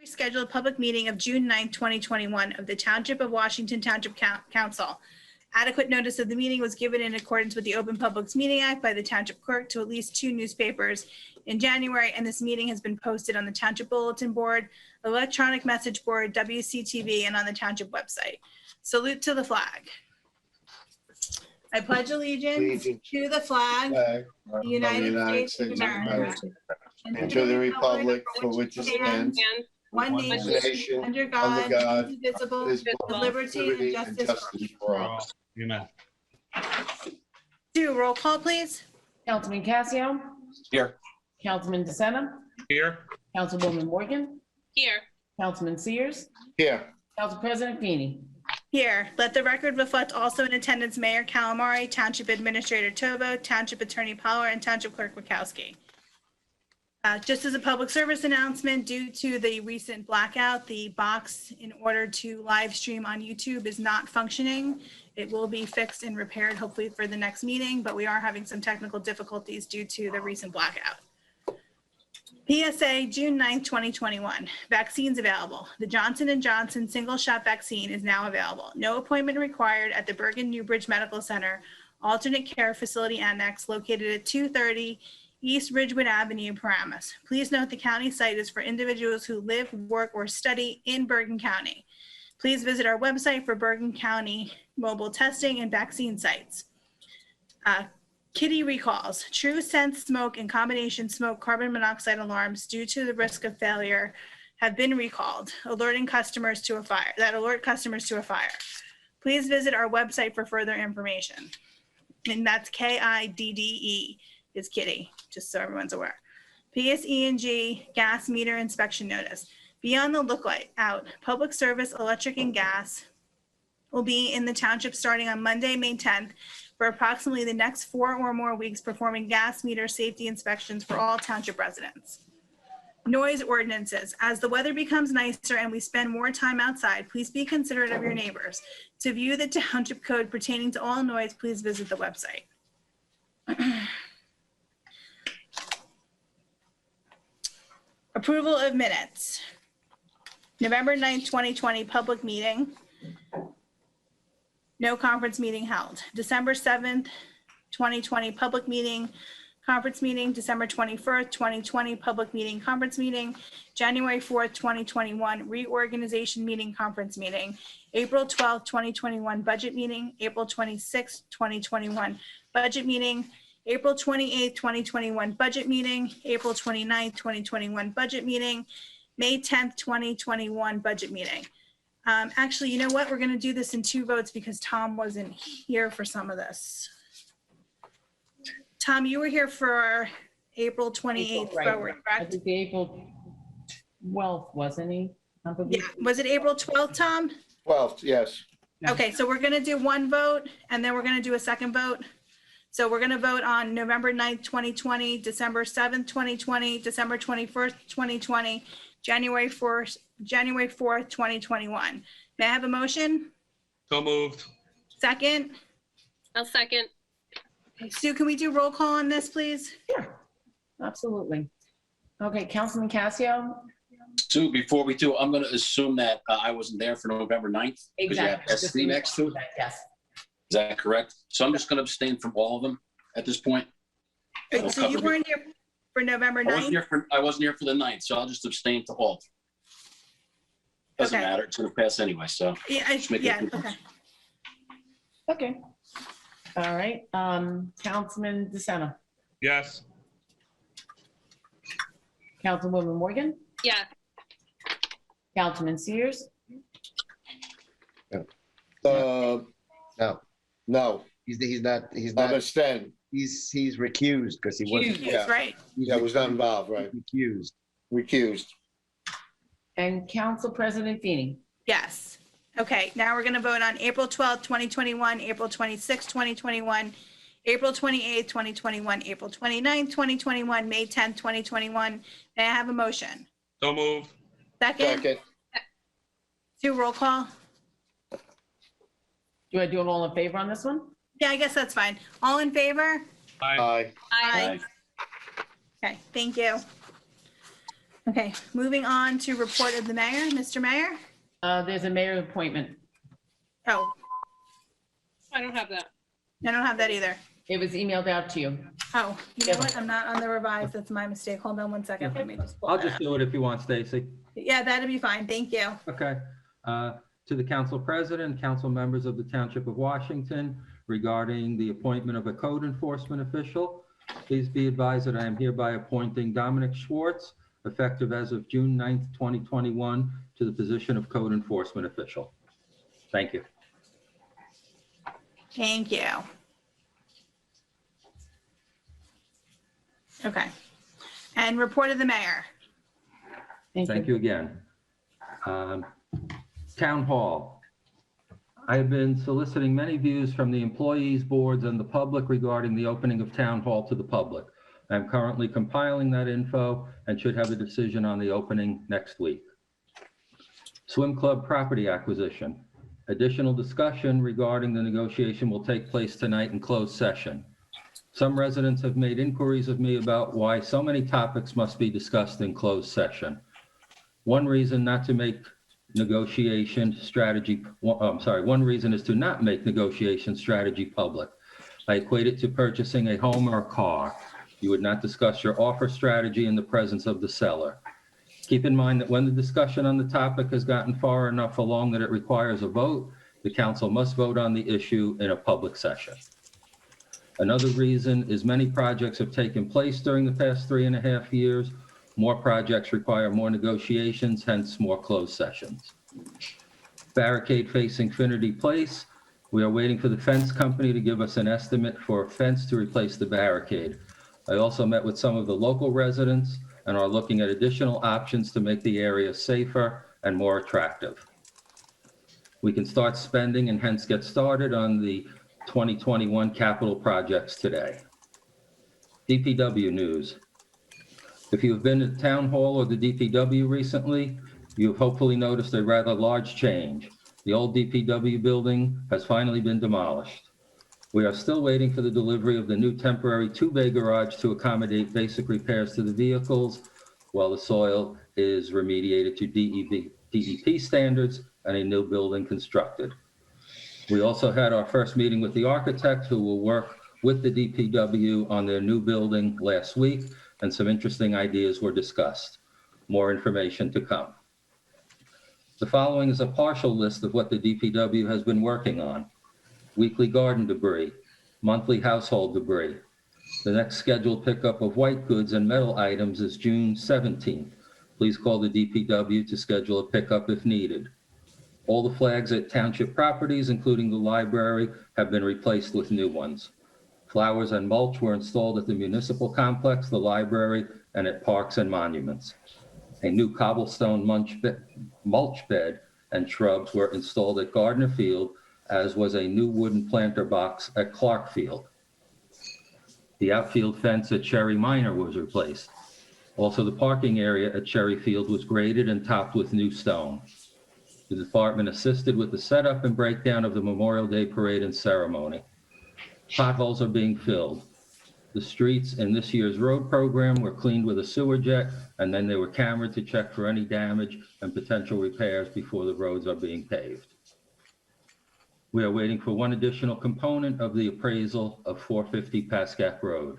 Scheduled public meeting of June 9th, 2021 of the Township of Washington Township Council. Adequate notice of the meeting was given in accordance with the Open Publics Meeting Act by the Township Clerk to at least 2 newspapers in January, and this meeting has been posted on the Township Bulletin Board, Electronic Message Board, WCTV, and on the Township website. Salute to the flag. I pledge allegiance to the flag of the United States of America and to the republic for which it stands, one nation, under God, indivisible, with liberty and justice for all. Amen. Do roll call, please. Councilman Casio. Here. Councilman DeSena. Here. Councilwoman Morgan. Here. Councilman Sears. Here. Council President Feeney. Here. Let the record reflect also in attendance Mayor Calamari, Township Administrator Tobo, Township Attorney Power, and Township Clerk Wachowski. Just as a public service announcement, due to the recent blackout, the box in order to live stream on YouTube is not functioning. It will be fixed and repaired hopefully for the next meeting, but we are having some technical difficulties due to the recent blackout. PSA, June 9th, 2021. Vaccines available. The Johnson & Johnson single-shot vaccine is now available. No appointment required at the Bergen Newbridge Medical Center, alternate care facility annex located at 230 East Ridgewood Avenue, Paramus. Please note the county site is for individuals who live, work, or study in Bergen County. Please visit our website for Bergen County mobile testing and vaccine sites. Kitty recalls. True Sense smoke and combination smoke carbon monoxide alarms due to the risk of failure have been recalled, alerting customers to a fire, that alert customers to a fire. Please visit our website for further information. And that's KIDDE is Kitty, just so everyone's aware. PSE&G gas meter inspection notice. Be on the lookout. Public service, electric, and gas will be in the township starting on Monday, May 10th, for approximately the next 4 or more weeks, performing gas meter safety inspections for all township residents. Noise ordinances. As the weather becomes nicer and we spend more time outside, please be considerate of your neighbors. To view the township code pertaining to all noise, please visit the website. Approval of minutes. November 9th, 2020, public meeting. No conference meeting held. December 7th, 2020, public meeting, conference meeting. December 21st, 2020, public meeting, conference meeting. January 4th, 2021, reorganization meeting, conference meeting. April 12th, 2021, budget meeting. April 26th, 2021, budget meeting. April 28th, 2021, budget meeting. April 29th, 2021, budget meeting. May 10th, 2021, budget meeting. Actually, you know what? We're going to do this in 2 votes because Tom wasn't here for some of this. Tom, you were here for April 28th, forward, I correct? think the April 12th, wasn't he? Yeah. Was it April 12th, Tom? 12th, yes. Okay, so we're going to do 1 vote and then we're going to do a second vote. So we're going to vote on November 9th, 2020, December 7th, 2020, December 21st, 2020, January 4th, 2021. May I have a motion? So moved. Second? I'll second. Okay, Sue, can we do roll call on this, please? Sure, absolutely. Okay, Councilman Casio. Sue, before we do, I'm going to assume that I wasn't there for November 9th. Because you have Exactly. SD next to it. Yes. Is that correct? So I'm just going to abstain from all of them at this point. So you weren't here for November I wasn't 9th? here for the 9th, so I'll just abstain to all. Doesn't Okay. matter. It's going to pass anyway, so. Yeah, Just make it yeah, equal. okay. Okay. All right, Councilman DeSena. Yes. Councilwoman Morgan. Yeah. Councilman Sears. No, He's not, I'm abstaining. he's recused because he wasn't. Recused. That's right. Yeah, was not involved, right? Recused. Recused. And Council President Feeney. Yes. Okay, now we're going to vote on April 12th, 2021, April 26th, 2021, April 28th, 2021, April 29th, 2021, May 10th, 2021. May I have a motion? So moved. Second? Second. Sue, roll call? Do I do it all in favor on this one? Yeah, I guess that's fine. All in favor? Aye. Aye. Aye. Okay, thank you. Okay, moving on to report of the mayor. Mr. Mayor? There's a mayor appointment. Oh, I don't have that. I don't have that either. It was emailed out to you. Oh, you know what? I'm not on the revised. That's my mistake. Hold on one second. Let me just pull I'll that just up. do it if you want, Stacy. Yeah, that'd be fine. Thank you. Okay. To the council president, council members of the Township of Washington, regarding the appointment of a code enforcement official, please be advised that I am hereby appointing Dominic Schwartz, effective as of June 9th, 2021, to the position of code enforcement official. Thank you. Thank you. Okay. And report of the mayor. Thank you again. Town Hall. I have been soliciting many views from the employees, boards, and the public regarding the opening of Town Hall to the public. I'm currently compiling that info and should have a decision on the opening next week. Swim Club property acquisition. Additional discussion regarding the negotiation will take place tonight in closed session. Some residents have made inquiries of me about why so many topics must be discussed in closed session. One reason not to make negotiation strategy, one reason is to not make negotiation strategy public. I equate it to purchasing a home or a car. You would not discuss your offer strategy in the presence of the seller. Keep in mind that when the discussion on the topic has gotten far enough along that it requires a vote, the council must vote on the issue in a public session. Another reason is many projects have taken place during the past 3.5 years. More projects require more negotiations, hence more closed sessions. Barricade facing Finnerty Place. We are waiting for the fence company to give us an estimate for a fence to replace the barricade. I also met with some of the local residents and are looking at additional options to make the area safer and more attractive. We can start spending and hence get started on the 2021 capital projects today. DPW news. If you've been to the town hall or the DPW recently, you've hopefully noticed a rather large change. The old DPW building has finally been demolished. We are still waiting for the delivery of the new temporary 2-bay garage to accommodate basic repairs to the vehicles while the soil is remediated to DEP standards and a new building constructed. We also had our first meeting with the architect who will work with the DPW on their new building last week, and some interesting ideas were discussed. More information to come. The following is a partial list of what the DPW has been working on. Weekly garden debris, monthly household debris. The next scheduled pickup of white goods and metal items is June 17th. Please call the DPW to schedule a pickup if needed. All the flags at township properties, including the library, have been replaced with new ones. Flowers and mulch were installed at the municipal complex, the library, and at parks and monuments. A new cobblestone mulch bed and shrubs were installed at Gardner Field, as was a new wooden planter box at Clark Field. The outfield fence at Cherry Minor was replaced. Also, the parking area at Cherry Field was graded and topped with new stone. The department assisted with the setup and breakdown of the Memorial Day parade and ceremony. Potholes are being filled. The streets in this year's road program were cleaned with a sewer jet, and then they were cambered to check for any damage and potential repairs before the roads are being paved. We are waiting for one additional component of the appraisal of 450 Pascack Road.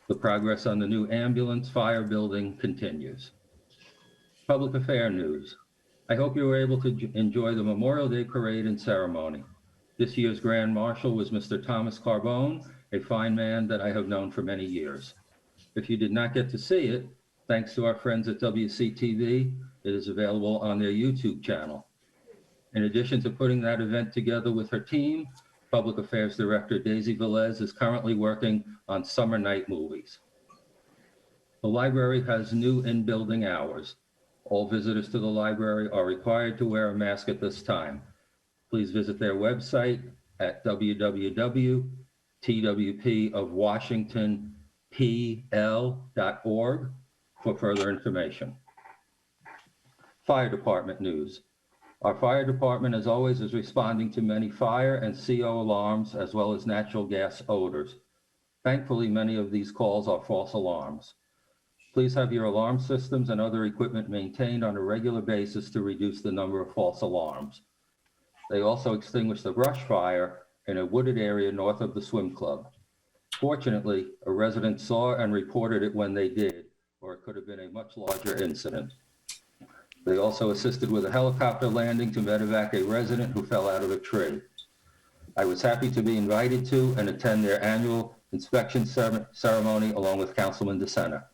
The progress on the new ambulance fire building continues. Public affair news. I hope you were able to enjoy the Memorial Day parade and ceremony. This year's Grand Marshal was Mr. Thomas Carbone, a fine man that I have known for many years. If you did not get to see it, thanks to our friends at WCTV, it is available on their YouTube channel. In addition to putting that event together with her team, Public Affairs Director Daisy Velez is currently working on summer night movies. The library has new in-building hours. All visitors to the library are required to wear a mask at this time. Please visit their website at www.twpofwashingtonpl.org for further information. Fire department news. Our fire department, as always, is responding to many fire and CO alarms, as well as natural gas odors. Thankfully, many of these calls are false alarms. Please have your alarm systems and other equipment maintained on a regular basis to reduce the number of false alarms. They also extinguished a brush fire in a wooded area north of the swim club. Fortunately, a resident saw and reported it when they did, or it could have been a much larger incident. They also assisted with a helicopter landing to medevac a resident who fell out of a tree. I was happy to be invited to and attend their annual inspection ceremony along with Councilman DeSena.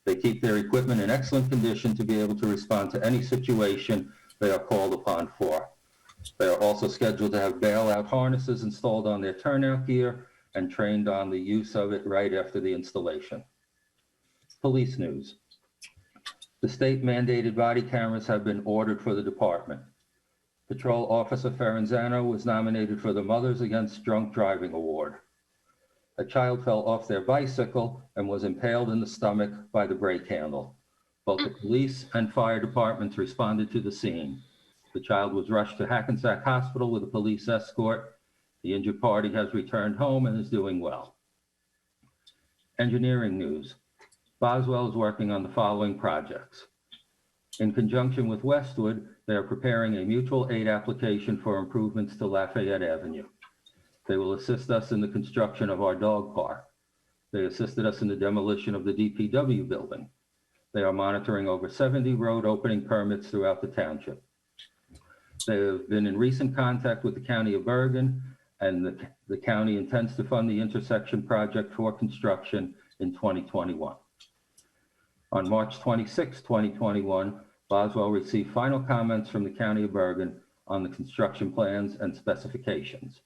They keep their equipment in excellent condition to be able to respond to any situation they are called upon for. They are also scheduled to have bailout harnesses installed on their turnout gear and trained on the use of it right after the installation. Police news. The state mandated body cameras have been ordered for the department. Patrol Officer Ferranzano was nominated for the Mothers Against Drunk Driving Award. A child fell off their bicycle and was impaled in the stomach by the brake handle. Both the police and fire departments responded to the scene. The child was rushed to Hackensack Hospital with a police escort. The injured party has returned home and is doing well. Engineering news. Boswell is working on the following projects. In conjunction with Westwood, they are preparing a mutual aid application for improvements to Lafayette Avenue. They will assist us in the construction of our dog park. They assisted us in the demolition of the DPW building. They are monitoring over 70 road opening permits throughout the township. They have been in recent contact with the County of Bergen, and the county intends to fund the intersection project for construction in 2021. On March 26, 2021, Boswell received final comments from the County of Bergen on the construction plans and specifications.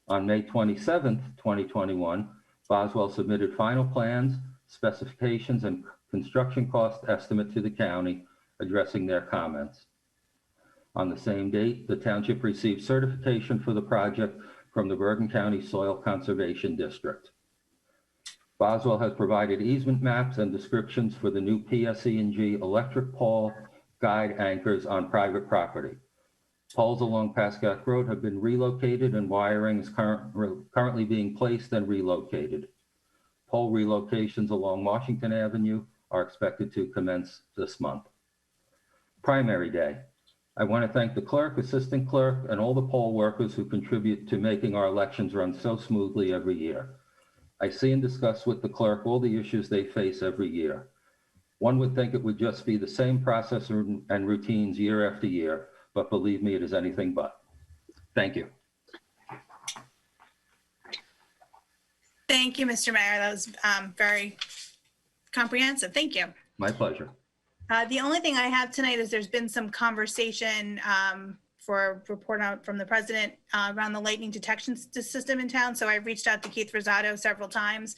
On May 27, 2021, Boswell submitted final plans, specifications, and construction cost estimate to the county, addressing their comments. On the same date, the township received certification for the project from the Bergen County Soil Conservation District. Boswell has provided easement maps and descriptions for the new PSE&G electric pole guide anchors on private property. Poles along Pascack Road have been relocated and wiring is currently being placed and relocated. Pole relocations along Washington Avenue are expected to commence this month. Primary day. I want to thank the clerk, assistant clerk, and all the poll workers who contribute to making our elections run so smoothly every year. I see and discuss with the clerk all the issues they face every year. One would think it would just be the same process and routines year after year, but believe me, it is anything but. Thank you. Thank you, Mr. Mayor. That was very comprehensive. Thank you. My pleasure. The only thing I have tonight is there's been some conversation for a report out from the president around the lightning detection system in town. So I reached out to Keith Rosado several times,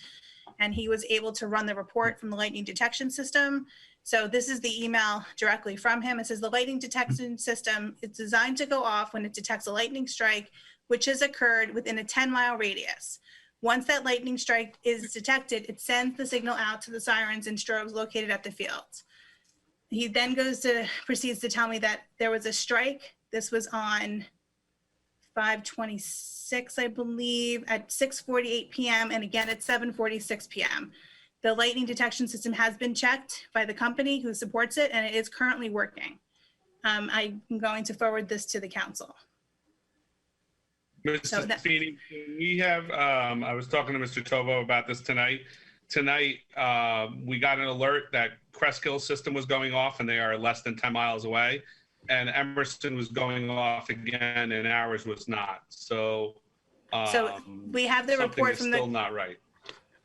and he was able to run the report from the lightning detection system. So this is the email directly from him. It says the lightning detection system is designed to go off when it detects a lightning strike, which has occurred within a 10-mile radius. Once that lightning strike is detected, it sends the signal out to the sirens and strobes located at the fields. He then proceeds to tell me that there was a strike. This was on 5/26, I believe, at 6:48 p.m. and again at 7:46 p.m. The lightning detection system has been checked by the company who supports it, and it is currently working. I'm going to forward this to the council. Mrs. Feeney, we have, I was talking to Mr. Tovo about this tonight. Tonight, we got an alert that Crestkill system was going off and they are less than 10 miles away. And Emerson was going off again and ours was not. So we have the report from still not right.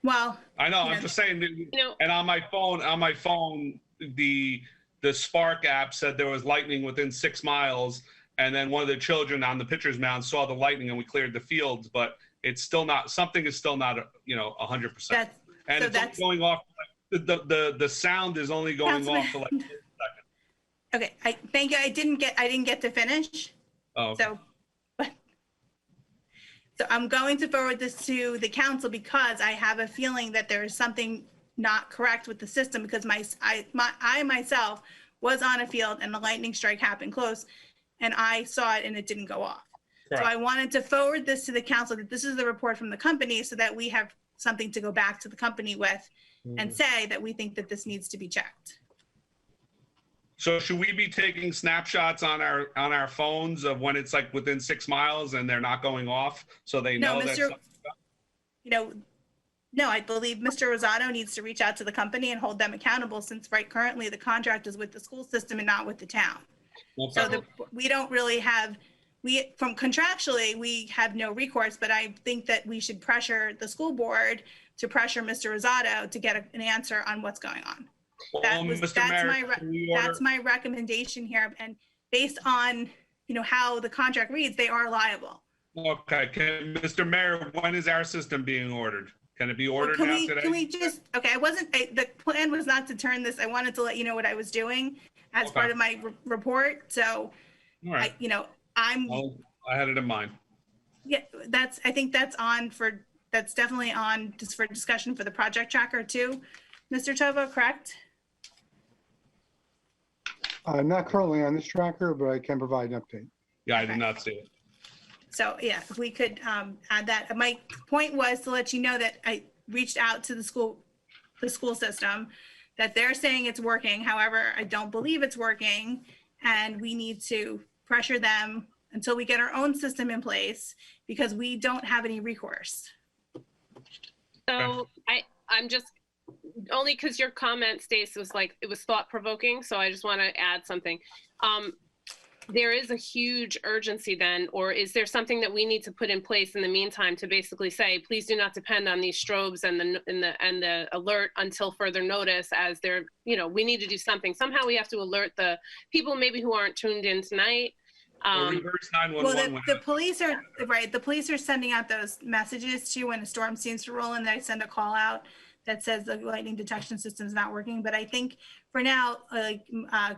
Well, I know, I'm just saying, and on my phone, the Spark app said there was lightning within 6 miles. And then one of the children on the pitcher's mound saw the lightning and we cleared the fields, but it's still not, something is still not, 100%. And it's only going off, the sound is only going off for like a second. Okay, thank you. I didn't get to finish. Oh, okay. So I'm going to forward this to the council because I have a feeling that there is something not correct with the system because I myself was on a field and the lightning strike happened close and I saw it and it didn't go off. Correct. So I wanted to forward this to the council that this is the report from the company so that we have something to go back to the company with and say that we think that this needs to be checked. So should we be taking snapshots on our phones of when it's like within 6 miles and they're not going off, so they No, know that? No, I believe Mr. Rosato needs to reach out to the company and hold them accountable, since currently the contract is with the school system and not with the town. So we don't really have, from contractually, we have no recourse, but I think that we should pressure the school board to pressure Mr. Rosato to get an answer on what's going on. That's my recommendation here. And based on, how the contract reads, they are liable. Okay, Mr. Mayor, when is our system being ordered? Can it be ordered now today? Can we just, okay, the plan was not to turn this, I wanted to let you know what I was doing as part of my report, so, All right. I had it in mind. Yeah, I think that's definitely on just for discussion for the project tracker too. Mr. Tovo, correct? Not currently on this tracker, but I can provide an update. Yeah, I did not see it. So yeah, if we could add that. My point was to let you know that I reached out to the school system, that they're saying it's working. However, I don't believe it's working, and we need to pressure them until we get our own system in place, because we don't have any recourse. So I'm just, only because your comment, Stace, was like, it was thought provoking. So I just want to add something. There is a huge urgency then, or is there something that we need to put in place in the meantime to basically say, please do not depend on these strobes and the alert until further notice, as they're, we need to do something. Somehow we have to alert the people maybe who aren't tuned in tonight. Reverse 911. Well, the police are right. The police are sending out those messages to you when a storm seems to roll in. They send a call out that says the lightning detection system is not working. But I think for now, like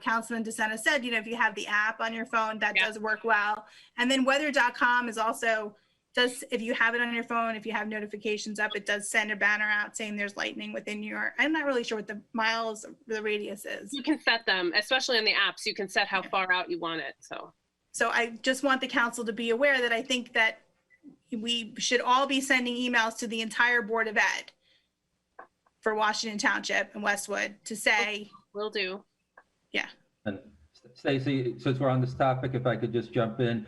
Councilman DeSena said, if you have the app on your phone, that does work well. And then weather.com is also if you have it on your phone, if you have notifications up, it does send a banner out saying there's lightning within I'm not really sure what the miles, the radius is. You can set them, especially on the apps, you can set how far out you want it, So I just want the council to be aware that I think that we should all be sending emails to the entire Board of Ed for Washington Township and Westwood to say. Will do. Yeah. And Stacy, since we're on this topic, if I could just jump in.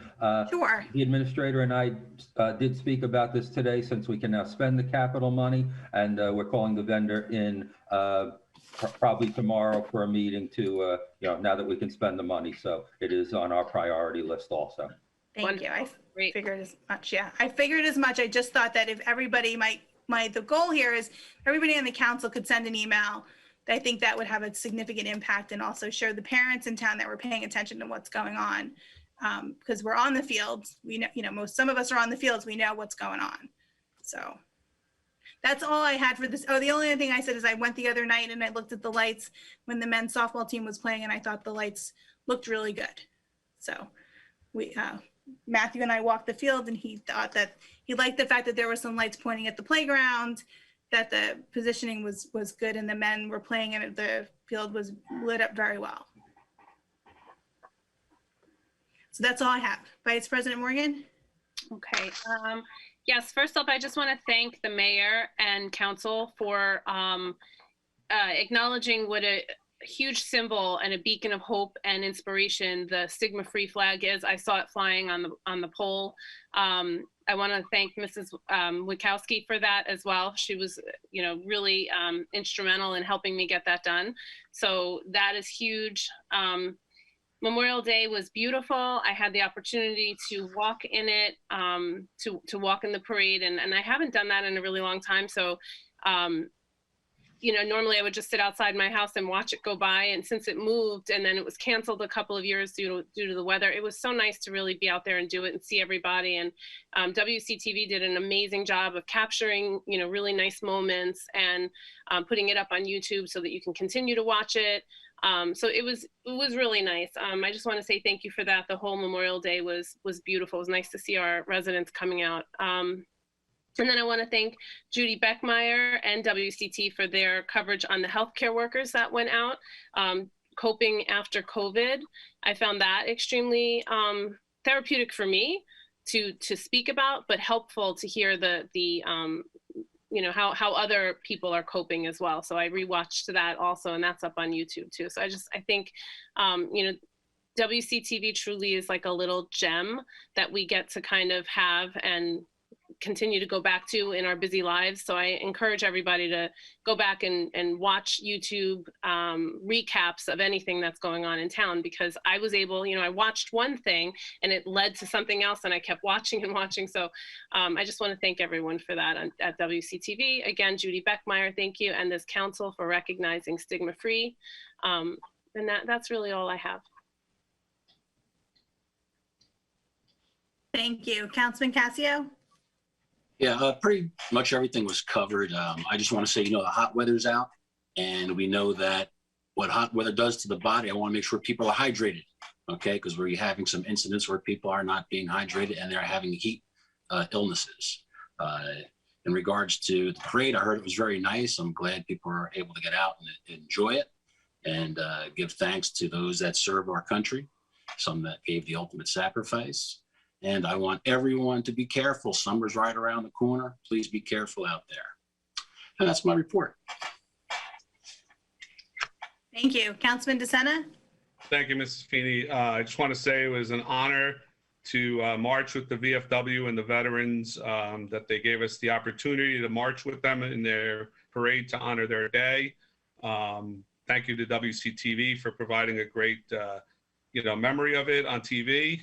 Sure. The administrator and I did speak about this today, since we can now spend the capital money, and we're calling the vendor in probably tomorrow for a meeting to, now that we can spend the money. So it is on our priority list also. Thank you. I figured as much. Yeah, I figured as much. I just thought that if everybody the goal here is everybody on the council could send an email. I think that would have a significant impact, and also show the parents in town that we're paying attention to what's going on. Because we're on the field. We know, some of us are on the fields. We know what's going on. So that's all I had for this. Oh, the only other thing I said is I went the other night and I looked at the lights when the men's softball team was playing, and I thought the lights looked really good. So Matthew and I walked the field, and he thought that he liked the fact that there were some lights pointing at the playground, that the positioning was good, and the men were playing, and the field was lit up very well. So that's all I have. Vice President Morgan? Okay. Yes, first off, I just want to thank the mayor and council for acknowledging what a huge symbol and a beacon of hope and inspiration the stigma-free flag is. I saw it flying on the pole. I want to thank Mrs. Wachowski for that as well. She was, really instrumental in helping me get that done. So that is huge. Memorial Day was beautiful. I had the opportunity to walk in it, to walk in the parade, and I haven't done that in a really long time. So, normally I would just sit outside my house and watch it go by. And since it moved and then it was canceled a couple of years due to the weather, it was so nice to really be out there and do it and see everybody. And WCTV did an amazing job of capturing, really nice moments and putting it up on YouTube so that you can continue to watch it. So it was really nice. I just want to say thank you for that. The whole Memorial Day was beautiful. It was nice to see our residents coming out. And then I want to thank Judy Beckmeyer and WCT for their coverage on the healthcare workers that went out, coping after COVID. I found that extremely therapeutic for me to speak about, but helpful to hear the how other people are coping as well. So I rewatched that also, and that's up on YouTube too. So I think, WCTV truly is like a little gem that we get to kind of have and continue to go back to in our busy lives. So I encourage everybody to go back and watch YouTube recaps of anything that's going on in town, because I was able, I watched one thing and it led to something else and I kept watching and watching. So I just want to thank everyone for that at WCTV. Again, Judy Beckmeyer, thank you. And this council for recognizing Stigma Free. And that's really all I have. Thank you. Councilman Casio? Yeah, pretty much everything was covered. I just want to say, the hot weather's out, and we know that what hot weather does to the body. I want to make sure people are hydrated, okay? Because we're having some incidents where people are not being hydrated and they're having heat illnesses. In regards to the parade, I heard it was very nice. I'm glad people are able to get out and enjoy it, and give thanks to those that serve our country, some that gave the ultimate sacrifice. And I want everyone to be careful. Summer's right around the corner. Please be careful out there. And that's my report. Thank you. Councilman DeSena? Thank you, Mrs. Feeney. I just want to say it was an honor to march with the VFW and the veterans, that they gave us the opportunity to march with them in their parade to honor their day. Thank you to WCTV for providing a great, memory of it on TV.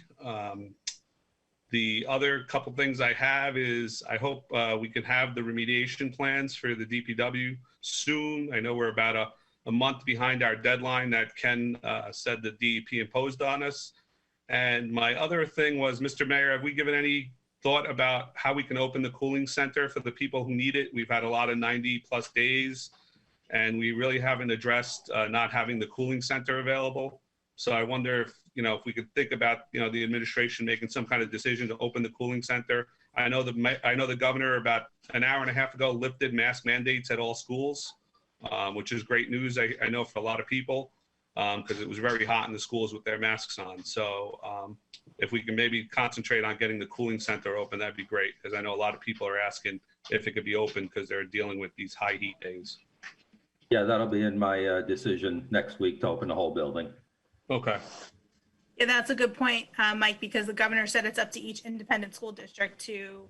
The other couple things I have is I hope we can have the remediation plans for the DPW soon. I know we're about a month behind our deadline that Ken said the DEP imposed on us. And my other thing was, Mr. Mayor, have we given any thought about how we can open the cooling center for the people who need it? We've had a lot of 90+ days, and we really haven't addressed not having the cooling center available. So I wonder if, if we could think about, the administration making some kind of decision to open the cooling center. I know the governor about an hour and a half ago lifted mask mandates at all schools, which is great news. I know for a lot of people, because it was very hot in the schools with their masks on. So if we can maybe concentrate on getting the cooling center open, that'd be great. Because I know a lot of people are asking if it could be open because they're dealing with these high heat days. Yeah, that'll be in my decision next week to open the whole building. Okay. Yeah, that's a good point, Mike, because the governor said it's up to each independent school district to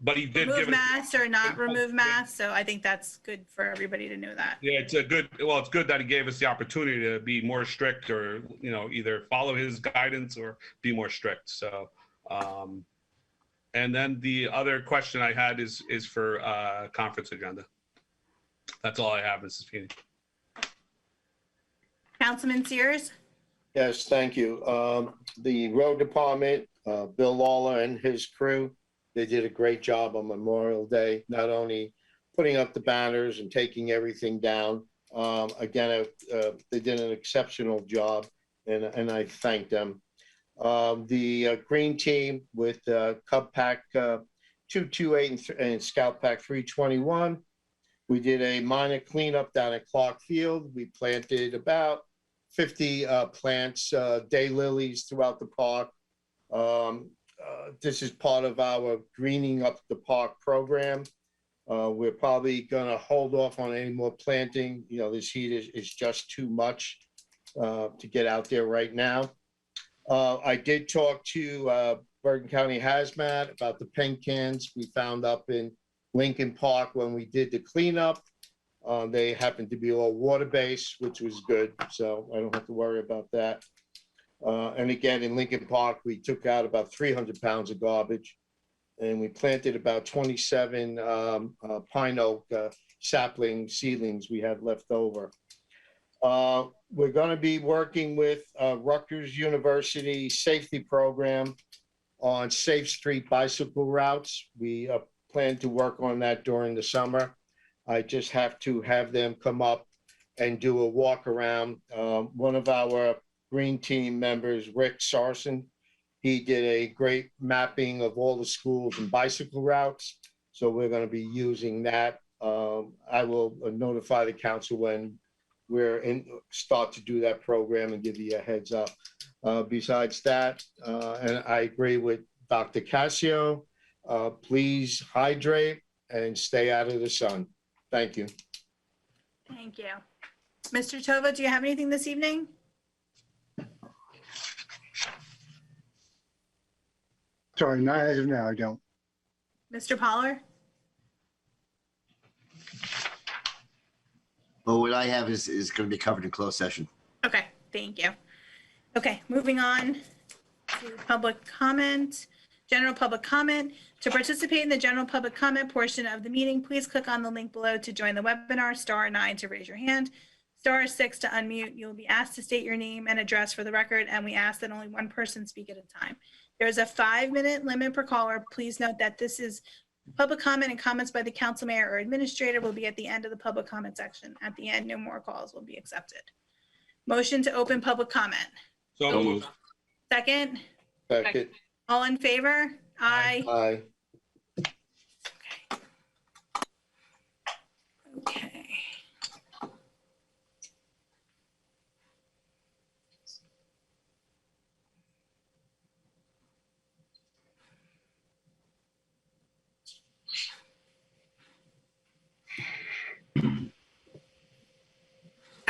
But he did remove give us, masks or not remove masks. So I think that's good for everybody to know that. yeah, it's good that he gave us the opportunity to be more strict, or, either follow his guidance or be more strict. So, and then the other question I had is for conference agenda. That's all I have, Mrs. Feeney. Councilman Sears? Yes, thank you. The road department, Bill Lawler and his crew, they did a great job on Memorial Day, not only putting up the banners and taking everything down. Again, they did an exceptional job, and I thank them. The green team with Cub Pack 228 and Scout Pack 321, we did a minor cleanup down at Clark Field. We planted about 50 plants, daylilies throughout the park. This is part of our Greening Up the Park program. We're probably going to hold off on any more planting. This heat is just too much to get out there right now. I did talk to Bergen County Hazmat about the paint cans we found up in Lincoln Park when we did the cleanup. They happened to be all water-based, which was good, so I don't have to worry about that. And again, in Lincoln Park, we took out about 300 pounds of garbage, and we planted about 27 pine oak sapling seedlings we had left over. We're going to be working with Rutgers University Safety Program on Safe Street bicycle routes. We plan to work on that during the summer. I just have to have them come up and do a walk around. One of our green team members, Rick Sarson, he did a great mapping of all the schools and bicycle routes. So we're going to be using that. I will notify the council when we're start to do that program and give you a heads up. Besides that, and I agree with Dr. Casio, please hydrate and stay out of the sun. Thank you. Thank you. Mr. Tova, do you have anything this evening? Sorry, not as of now, I don't. Mr. Poller? Well, what I have is going to be covered in closed session. Okay, thank you. Okay, moving on to public comment, general public comment. To participate in the general public comment portion of the meeting, please click on the link below to join the webinar, *9 to raise your hand, *6 to unmute. You'll be asked to state your name and address for the record, and we ask that only one person speak at a time. There's a 5-minute limit per caller. Please note that this is public comment, and comments by the council, mayor, or administrator will be at the end of the public comment section. At the end, no more calls will be accepted. Motion to open public comment. So moved. Second, Second. all in favor? Aye. Aye. Okay.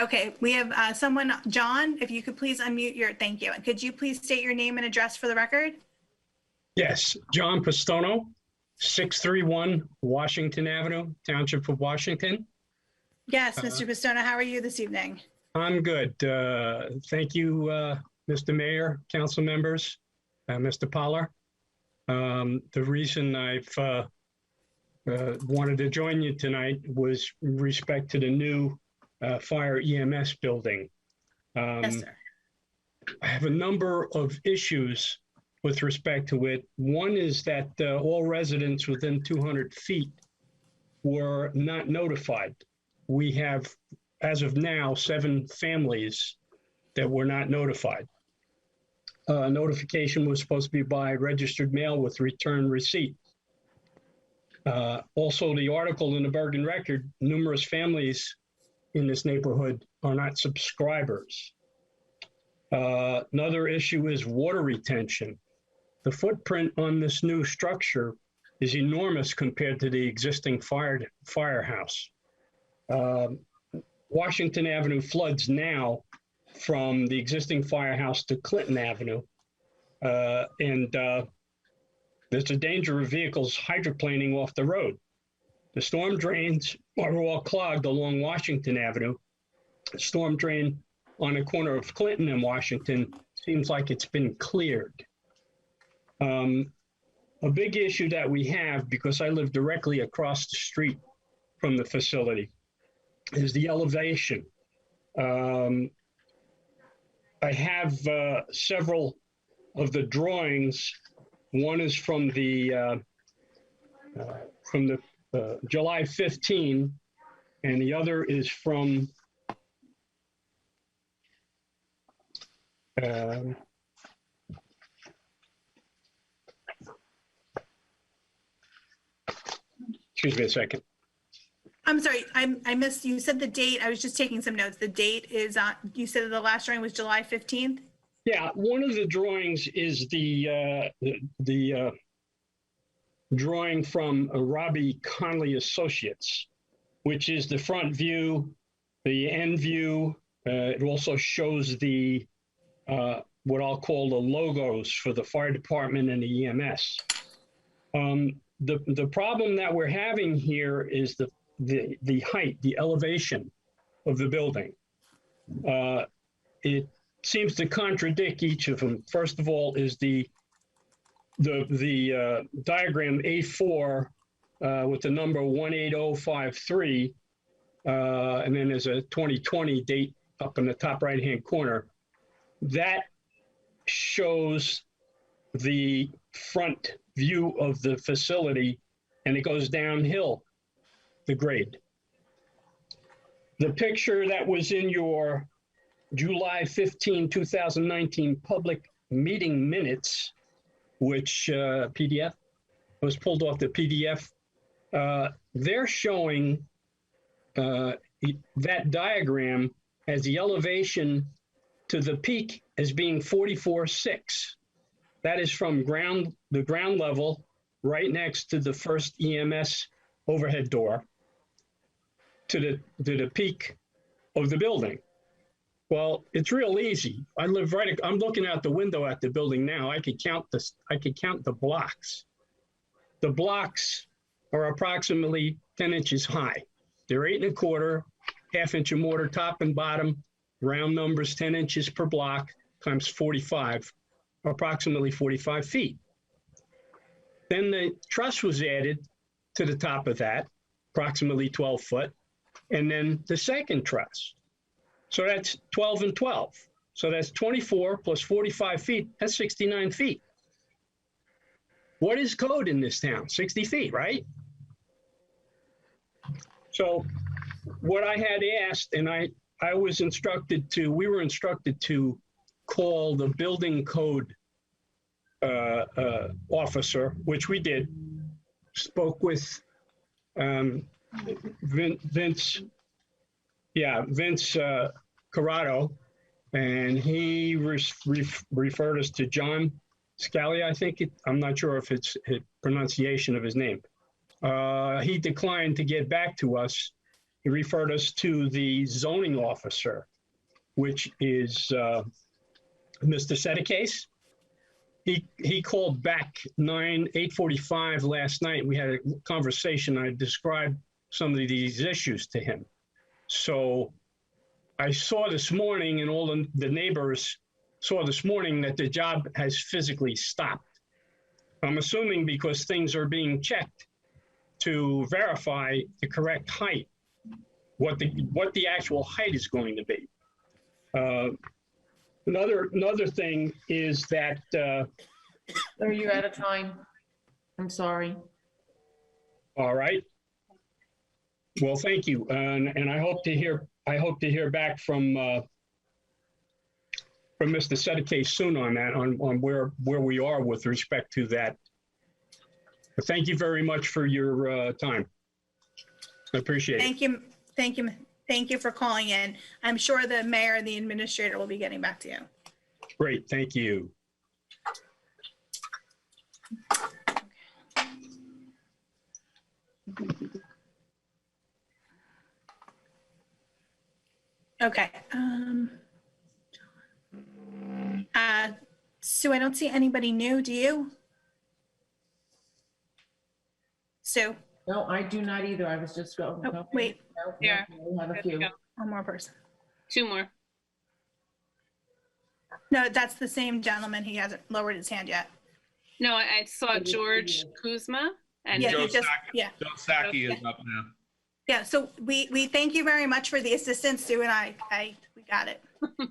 Okay, we have someone, John, if you could please unmute your, thank you. Could you please state your name and address for the record? Yes, John Pistono, 631 Washington Avenue, Township of Washington. Yes, Mr. Pistono, how are you this evening? I'm good. Thank you, Mr. Mayor, council members, Mr. Poller. The reason I've wanted to join you tonight was in respect to the new fire EMS building. Yes, sir. I have a number of issues with respect to it. One is that all residents within 200 feet were not notified. We have, as of now, 7 families that were not notified. Notification was supposed to be by registered mail with return receipt. Also, the article in the Bergen Record, numerous families in this neighborhood are not subscribers. Another issue is water retention. The footprint on this new structure is enormous compared to the existing firehouse. Washington Avenue floods now from the existing firehouse to Clinton Avenue. And there's a danger of vehicles hydroplaning off the road. The storm drains are all clogged along Washington Avenue. The storm drain on the corner of Clinton and Washington seems like it's been cleared. A big issue that we have, because I live directly across the street from the facility, is the elevation. I have several of the drawings. One is from the July 15, and the other is from excuse me a second. I'm sorry, I missed, you said the date. I was just taking some notes. The date is, you said the last drawing was July 15th? Yeah, one of the drawings is the drawing from Robbie Conley Associates, which is the front view, the end view. It also shows the what I'll call the logos for the fire department and the EMS. The problem that we're having here is the height, the elevation of the building. It seems to contradict each of them. First of all is the diagram A4 with the number 18053, and then there's a 2020 date up in the top right-hand corner. That shows the front view of the facility, and it goes downhill the grade. The picture that was in your July 15, 2019 public meeting minutes, which PDF was pulled off the PDF, they're showing that diagram as the elevation to the peak as being 44.6. That is from the ground level right next to the first EMS overhead door to the peak of the building. Well, it's real easy. I'm looking out the window at the building now. I could count the blocks. The blocks are approximately 10 inches high. They're 8 1/4, half-inch of mortar, top and bottom, round numbers, 10 inches per block times 45, approximately 45 feet. Then the truss was added to the top of that, approximately 12 foot, and then the second truss. So that's 12 and 12. So that's 24 plus 45 feet, that's 69 feet. What is code in this town? 60 feet, right? So what I had asked, and we were instructed to call the building code officer, which we did, spoke with Vince Corrado, and he referred us to John Scali, I think. I'm not sure if it's pronunciation of his name. He declined to get back to us. He referred us to the zoning officer, which is Mr. Sedicase. He called back 8:45 last night. We had a conversation. I described some of these issues to him. So I saw this morning, and all the neighbors saw this morning, that the job has physically stopped. I'm assuming because things are being checked to verify the correct height, what the actual height is going to be. Another thing is that. Are you out of time? I'm sorry. All right. Well, thank you, and I hope to hear back from Mr. Sedicase soon on that, on where we are with respect to that. But thank you very much for your time. I appreciate it. Thank you for calling in. I'm sure the mayor and the administrator will be getting back to you. Great, thank you. Okay. Sue, I don't see anybody new. Do you? Sue? No, I do not either. I was just going. Oh, wait. No, Yeah. We have a few. One more person. 2 more. No, that's the same gentleman. He hasn't lowered his hand yet. No, I saw George Kuzma and Yeah, Joe he just, Saki. yeah. Joe Saki is up now. Yeah, so we thank you very much for the assistance, Sue, and we got it.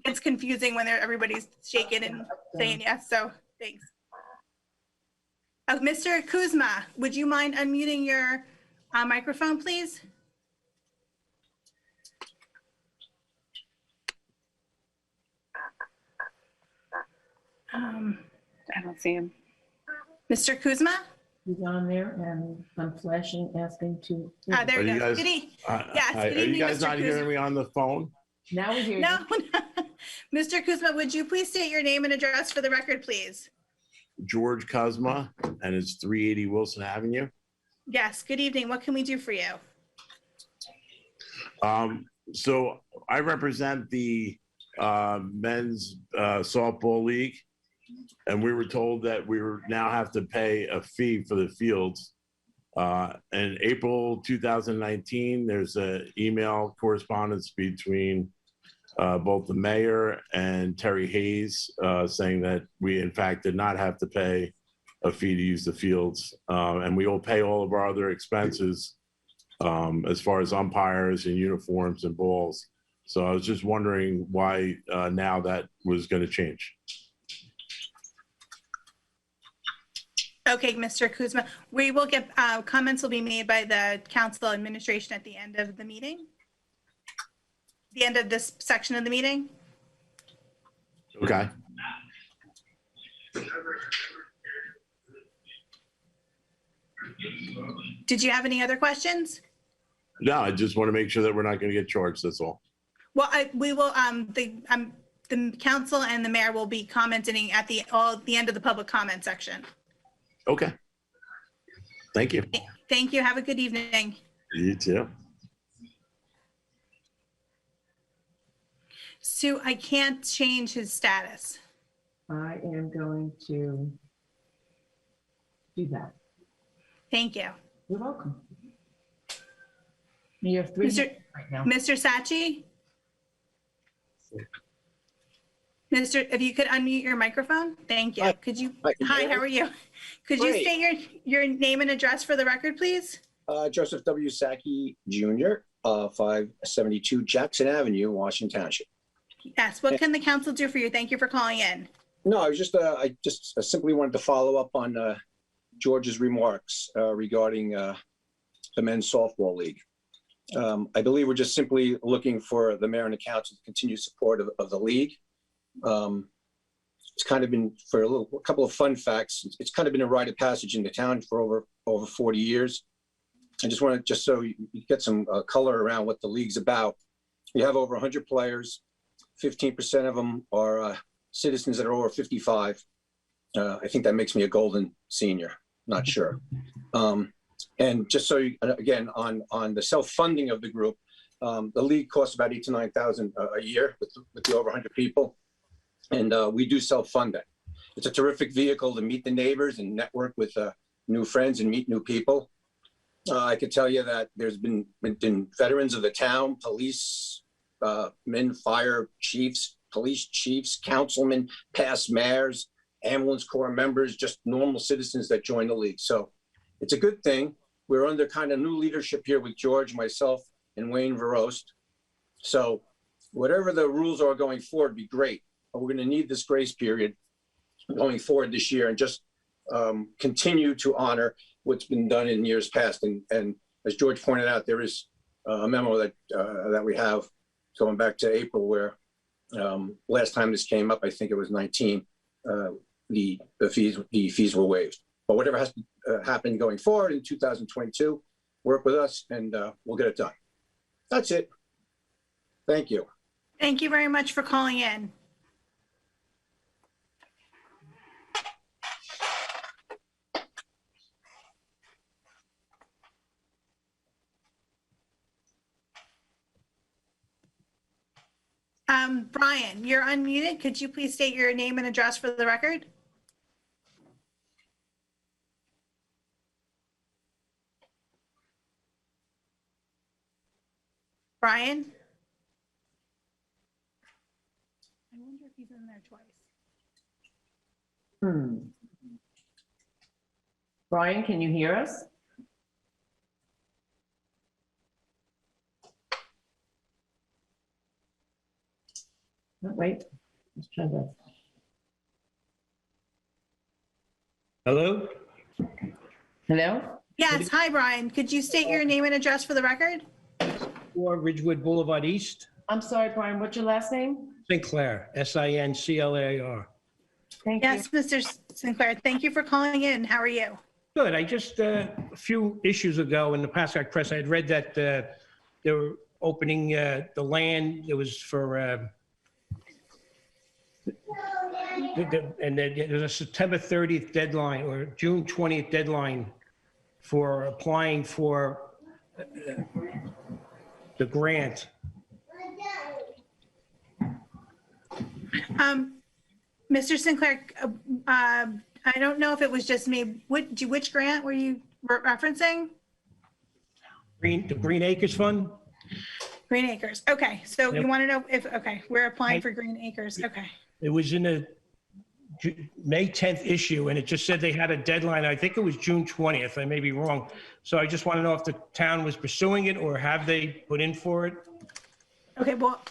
It's confusing when everybody's shaking and saying yes, so thanks. Mr. Kuzma, would you mind unmuting your microphone, please? I don't see him. Mr. Kuzma? He's on there, and I'm flashing, asking to. There Are he you goes. guys- Good evening. Yes, Hi, good are you evening, guys Mr. not Kuzma. hearing me on the phone? Now we hear you. No, Mr. Kuzma, would you please state your name and address for the record, please? George Kuzma, and it's 380 Wilson Avenue. Yes, good evening. What can we do for you? So I represent the men's softball league, and we were told that we now have to pay a fee for the fields. In April 2019, there's an email correspondence between both the mayor and Terry Hayes saying that we in fact did not have to pay a fee to use the fields, and we will pay all of our other expenses as far as umpires and uniforms and balls. So I was just wondering why now that was going to change. Okay, Mr. Kuzma, we will get, comments will be made by the council administration at the end of the meeting. The end of this section of the meeting. Okay. Did you have any other questions? No, I just want to make sure that we're not going to get charged. That's all. Well, we will, the council and the mayor will be commenting at the end of the public comment section. Okay. Thank you. Thank you. Have a good evening. You too. Sue, I can't change his status. I am going to do that. Thank you. You're welcome. You have three Mr. hands right now. Mr. Sachi? If you could unmute your microphone, thank you. Hi. Could you, Hi, can you hi, hear me? how are you? Could you Great. state your name and address for the record, please? Joseph W. Saki Jr., 572 Jackson Avenue, Washington Township. Yes, what can the council do for you? Thank you for calling in. No, I just simply wanted to follow up on George's remarks regarding the men's softball league. I believe we're just simply looking for the mayor and the council to continue support of the league. It's kind of been, for a couple of fun facts, it's kind of been a rite of passage in the town for over 40 years. I just want to, just so you get some color around what the league's about. We have over 100 players. 15% of them are citizens that are over 55. I think that makes me a golden senior, not sure. And just so you, again, on the self-funding of the group, the league costs about $8,000 to $9,000 a year with the over 100 people. And we do self-fund it. It's a terrific vehicle to meet the neighbors and network with new friends and meet new people. I could tell you that there's been veterans of the town, police, men, fire chiefs, police chiefs, councilmen, past mayors, ambulance corps members, just normal citizens that join the league. So it's a good thing. We're under kind of new leadership here with George, myself, and Wayne Verost. So whatever the rules are going forward, be great. But we're going to need this grace period going forward this year and just continue to honor what's been done in years past. And as George pointed out, there is a memo that we have going back to April where last time this came up, I think it was 19, the fees were waived. But whatever has to happen going forward in 2022, work with us and we'll get it done. That's it. Thank you. Thank you very much for calling in. Brian, you're unmuted. Could you please state your name and address for the record? Brian? I wonder if he's in there twice. Brian, can you hear us? Oh, wait, let's try this. Hello? Hello? Yes, hi, Brian. Could you state your name and address for the record? 4 Ridgewood Boulevard East, I'm sorry, Brian, what's your last name? Sinclair, Sinclair. Thank you. Yes, Mr. Sinclair, thank you for calling in. How are you? Good. I just, a few issues ago in the Pascack Press, I had read that they were opening the land. It was for, and there's a September 30th deadline or June 20th deadline for applying for the grant. Mr. Sinclair, I don't know if it was just me. Which grant were you referencing? The Green Acres Fund? Green Acres. Okay, so Yep. you want to know if, okay, we're applying for Green Acres. Okay. It was in a May 10th issue, and it just said they had a deadline. I think it was June 20th. I may be wrong. So I just want to know if the town was pursuing it or have they put in for it? Okay, well,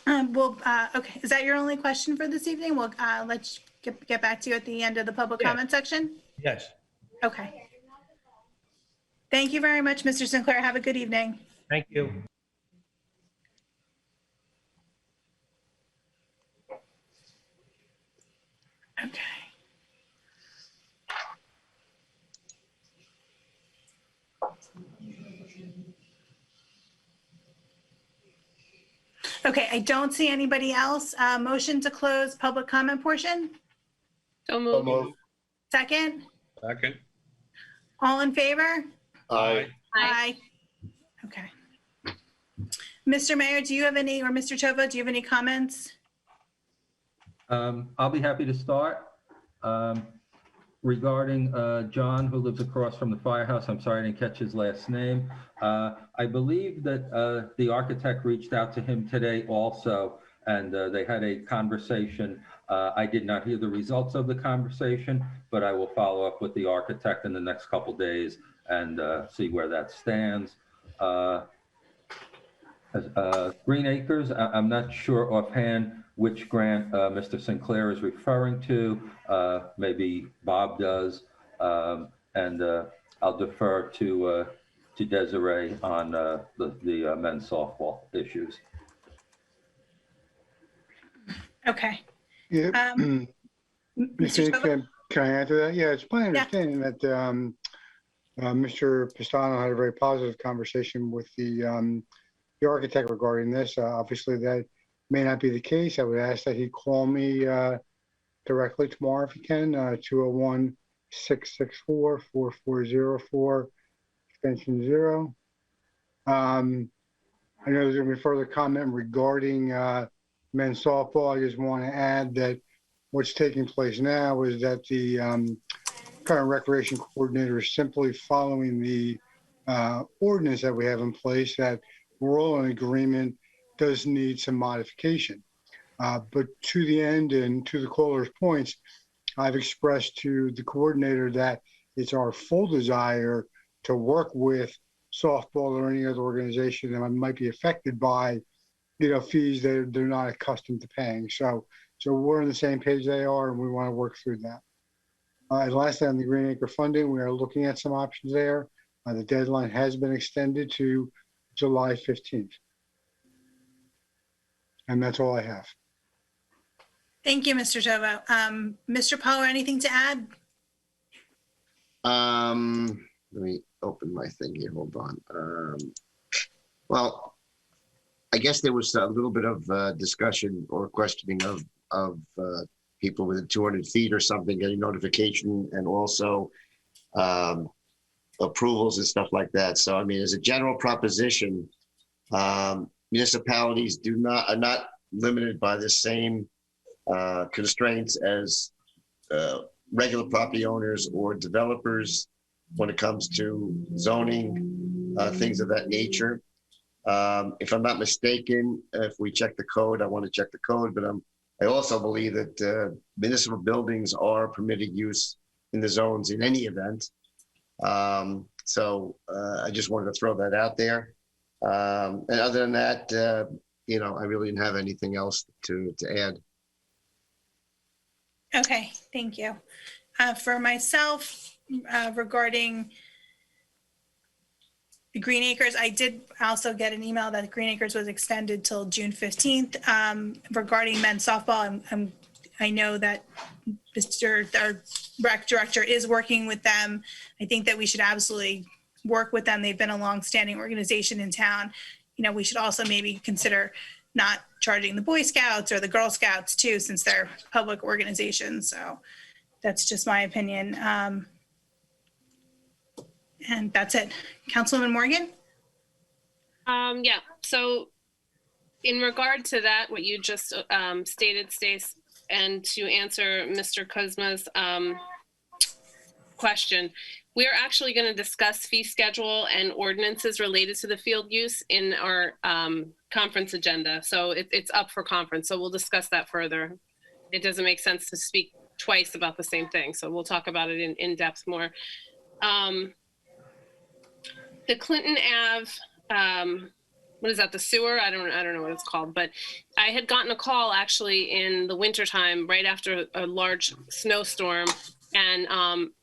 okay. Is that your only question for this evening? Well, let's get back to you at the end of the public Yeah. comment section. Yes. Okay. Thank you very much, Mr. Sinclair. Have a good evening. Thank you. Okay. Okay, I don't see anybody else. Motion to close public comment portion. So So moved. moved. Second, Second. all in favor? Aye. Aye. Okay. Mr. Mayor, do you have any, or Mr. Tovo, do you have any comments? I'll be happy to start. Regarding John, who lives across from the firehouse, I'm sorry I didn't catch his last name. I believe that the architect reached out to him today also, and they had a conversation. I did not hear the results of the conversation, but I will follow up with the architect in the next couple days and see where that stands. Green Acres, I'm not sure offhand which grant Mr. Sinclair is referring to. Maybe Bob does. And I'll defer to Desiree on the men's softball issues. Okay. Yeah. Mr. Tovo? Can I answer that? Yeah, it's my understanding that Mr. Pistano had a very positive conversation with the architect regarding this. Obviously, that may not be the case. I would ask that he call me directly tomorrow if he can, 201-664-4404, extension 0. I know there's going to be further comment regarding men's softball. I just want to add that what's taking place now is that the current recreation coordinator is simply following the ordinance that we have in place that we're all in agreement does need some modification. But to the end and to the caller's points, I've expressed to the coordinator that it's our full desire to work with softball or any other organization that might be affected by, fees that they're not accustomed to paying. So we're on the same page they are, and we want to work through that. And lastly, on the Green Acre funding, we are looking at some options there. The deadline has been extended to July 15th. And that's all I have. Thank you, Mr. Tovo. Mr. Power, anything to add? Let me open my thing here. Hold on. Well, I guess there was a little bit of discussion or questioning of people within 200 feet or something getting notification, and also approvals and stuff like that. So, I mean, as a general proposition, municipalities are not limited by the same constraints as regular property owners or developers when it comes to zoning, things of that nature. If I'm not mistaken, if we check the code, I want to check the code, but I also believe that municipal buildings are permitted use in the zones in any event. So I just wanted to throw that out there. And other than that, I really didn't have anything else to add. Okay, thank you. For myself, regarding the Green Acres, I did also get an email that Green Acres was extended till June 15th. Regarding men's softball, I know that our rec director is working with them. I think that we should absolutely work with them. They've been a long-standing organization in town. We should also maybe consider not charging the Boy Scouts or the Girl Scouts too, since they're public organizations. So that's just my opinion. And that's it. Councilwoman Morgan? Yeah, so in regard to that, what you just stated, Stace, and to answer Mr. Kuzma's question, we are actually going to discuss fee schedule and ordinances related to the field use in our conference agenda. So it's up for conference. So we'll discuss that further. It doesn't make sense to speak twice about the same thing. So we'll talk about it in depth more. The Clinton Ave, what is that, the sewer? I don't know what it's called, but I had gotten a call actually in the wintertime right after a large snowstorm. And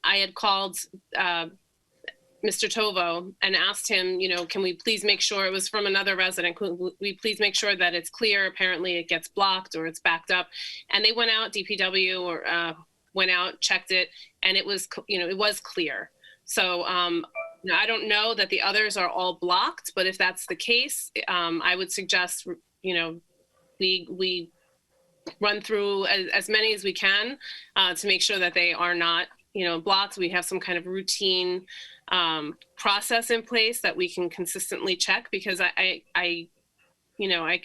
I had called Mr. Tovo and asked him, can we please make sure, it was from another resident, could we please make sure that it's clear? Apparently it gets blocked or it's backed up. And they went out, DPW or went out, checked it, and it was, it was clear. So I don't know that the others are all blocked, but if that's the case, I would suggest, we run through as many as we can to make sure that they are not, blocks, we have some kind of routine process in place that we can consistently check, because I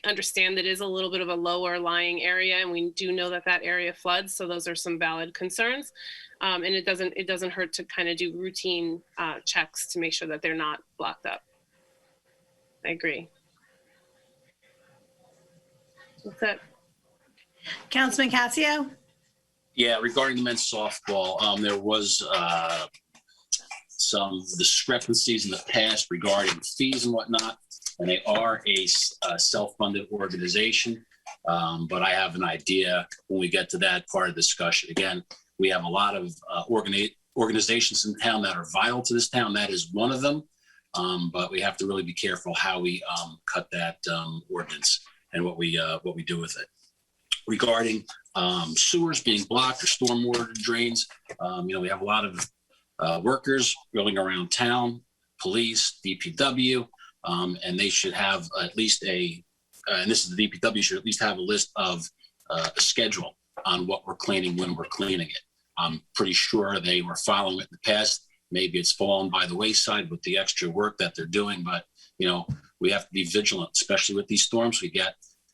understand that it is a little bit of a lower lying area, and we do know that area floods. So those are some valid concerns. And it doesn't hurt to kind of do routine checks to make sure that they're not blocked up. I agree. That's it. Councilman Casio? Yeah, regarding the men's softball, there was some discrepancies in the past regarding fees and whatnot, and they are a self-funded organization. But I have an idea when we get to that part of the discussion. Again, we have a lot of organizations in town that are vital to this town. That is one of them. But we have to really be careful how we cut that ordinance and what we do with it. Regarding sewers being blocked or stormwater drains, we have a lot of workers going around town, police, DPW, and they should have at least and this is the DPW, should at least have a list of a schedule on what we're cleaning when we're cleaning it. I'm pretty sure they were following it in the past. Maybe it's fallen by the wayside with the extra work that they're doing, but we have to be vigilant, especially with these storms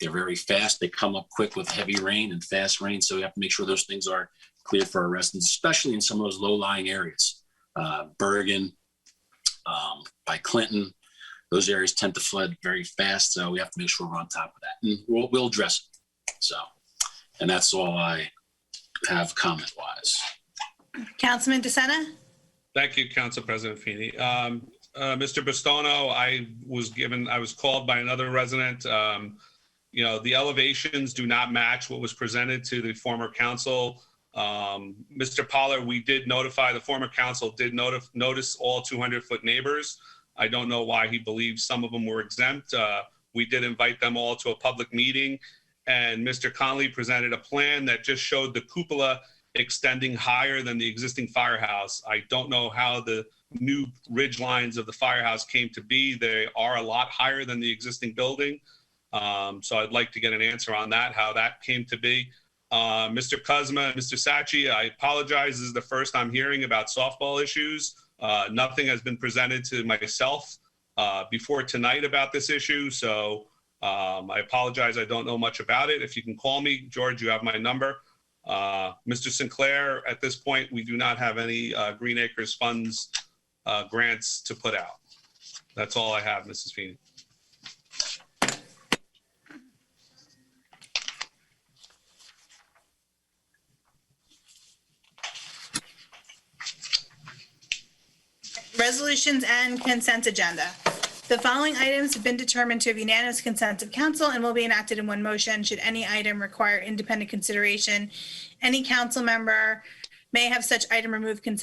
they're very fast. They come up quick with heavy rain and fast rain. So we have to make sure those things are clear for our residents, especially in some of those low-lying areas. Bergen, by Clinton, those areas tend to flood very fast. So we have to make sure we're on top of that. And we'll address it. So, and that's all I have comment-wise. Councilman DeSena? Thank you, Council President Feeney. Mr. Bastono, I was called by another resident. The elevations do not match what was presented to the former council. Mr. Pollard, we did notify, the former council did notice all 200-foot neighbors. I don't know why he believes some of them were exempt. We did invite them all to a public meeting, and Mr. Conley presented a plan that just showed the cupola extending higher than the existing firehouse. I don't know how the new ridge lines of the firehouse came to be. They are a lot higher than the existing building. So I'd like to get an answer on that, how that came to be. Mr. Kuzma, Mr. Sachi, I apologize. This is the first I'm hearing about softball issues. Nothing has been presented to myself before tonight about this issue. So I apologize. I don't know much about it. If you can call me, George, you have my number. Mr. Sinclair, at this point, we do not have any Green Acres funds grants to put out. That's all I have, Mrs. Feeney. Resolutions and consent agenda. The following items have been determined to have unanimous consent of council and will be enacted in one motion. Should any item require independent consideration, any council member may have such item removed from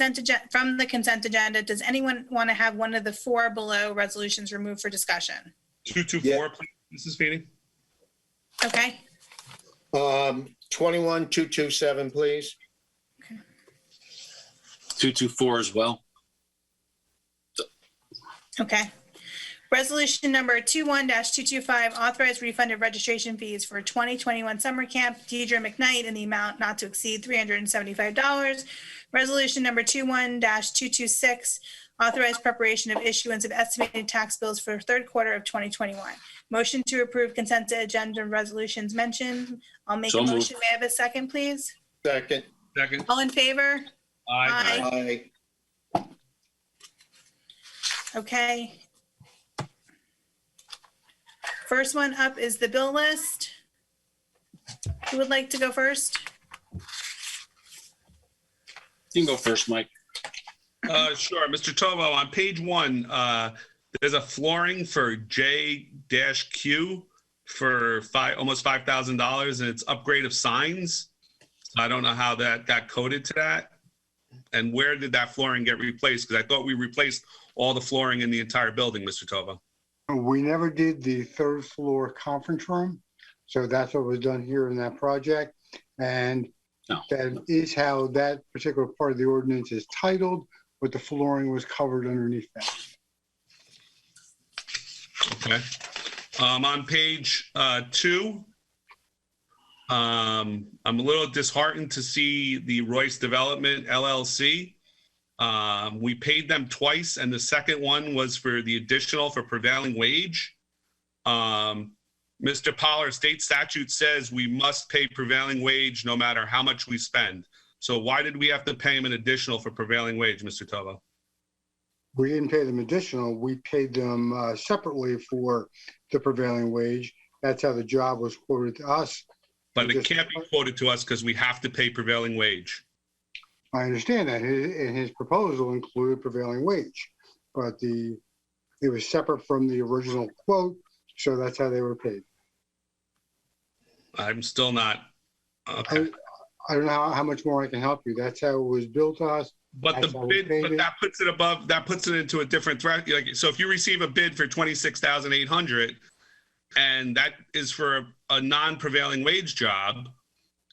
the consent agenda. Does anyone want to have one of the four below resolutions removed for discussion? 224, please, Mrs. Feeney. Okay. 21227, please. 224 as well. Okay. Resolution number 21-225, authorized refund of registration fees for 2021 summer camp, Deidre McKnight, in the amount not to exceed $375. Resolution number 21-226, authorized preparation of issuance of estimated tax bills for third quarter of 2021. Motion to approve consent agenda resolutions mentioned. I'll make a motion. May I have a second, please? Second. All in favor? Aye. Okay. First one up is the bill list. Who would like to go first? You can go first, Mike. Sure. Mr. Tovo, on page 1, there's a flooring for J-Q for almost $5,000, and it's upgrade of signs. I don't know how that got coded to that. And where did that flooring get replaced? Because I thought we replaced all the flooring in the entire building, Mr. Tovo. We never did the third floor conference room. So that's what was done here in that project. And that is how that particular part of the ordinance is titled, but the flooring was covered underneath that. Okay. On page 2, I'm a little disheartened to see the Royce Development LLC. We paid them twice, and the second one was for the additional for prevailing wage. Mr. Pollard, state statute says we must pay prevailing wage no matter how much we spend. So why did we have to pay them an additional for prevailing wage, Mr. Tovo? We didn't pay them additional. We paid them separately for the prevailing wage. That's how the job was quoted to us. But it can't be quoted to us because we have to pay prevailing wage. I understand that, and his proposal included prevailing wage, but it was separate from the original quote, so that's how they were paid. I'm still not, okay. I don't know how much more I can help you. That's how it was billed to us. But That's the how we bid, paid but it. that puts it above, that puts it into a different threat. Like, so if you receive a bid for 26,800 and that is for a non-prevailing wage job,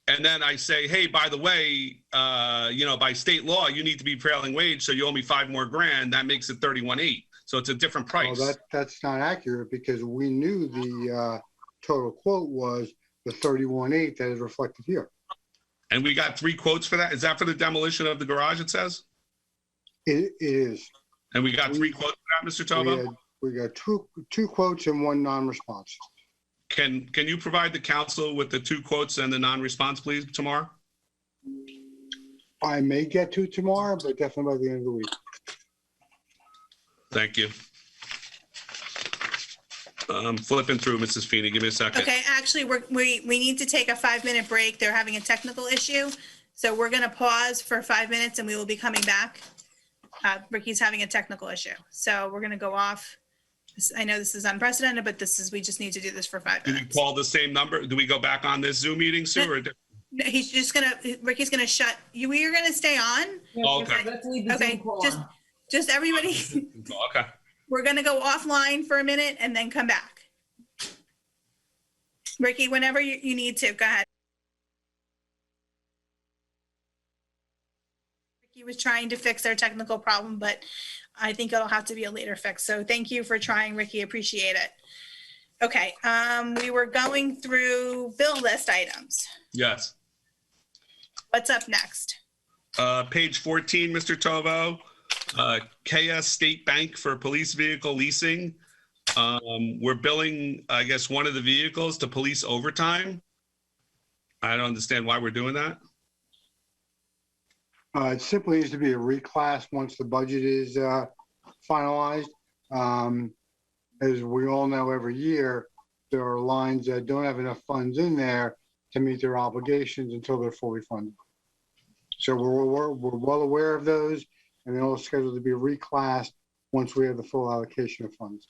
and then I say, hey, by the way, by state law, you need to be prevailing wage, so you owe me $5 more grand, that makes it 31,800. So it's a different price. Well, that's not accurate because we knew the total quote was the 31,800 that is reflected here. And we got 3 quotes for that? Is that for the demolition of the garage, it says? It is. And we got 3 quotes for that, Mr. Tobo? We got two quotes and 1 non-response. Can you provide the council with the 2 quotes and the non-response, please, tomorrow? I may get to tomorrow, but definitely by the end of the week. Thank you. I'm flipping through, Mrs. Feeney. Give me a second. Okay, actually, we need to take a 5-minute break. They're having a technical issue. So we're going to pause for 5 minutes and we will be coming back. Ricky's having a technical issue. So we're going to go off. I know this is unprecedented, but we just need to do this for 5 Do we minutes. call the same number? Do we go back on this Zoom meeting, Sue? Or No, Ricky's going to shut, we are going to stay on. okay. Let's leave the Okay, Zoom call on. just everybody, Okay. we're going to go offline for a minute and then come back. Ricky, whenever you need to, go ahead. Ricky was trying to fix their technical problem, but I think it'll have to be a later fix. So thank you for trying, Ricky. Appreciate it. Okay, we were going through bill list items. Yes. What's up next? Page 14, Mr. Tovo. KS State Bank for police vehicle leasing. We're billing, I guess, one of the vehicles to police overtime. I don't understand why we're doing that. It simply needs to be a reclass once the budget is finalized. As we all know, every year, there are lines that don't have enough funds in there to meet their obligations until they're fully funded. So we're well aware of those, and they're all scheduled to be reclassed once we have the full allocation of funds.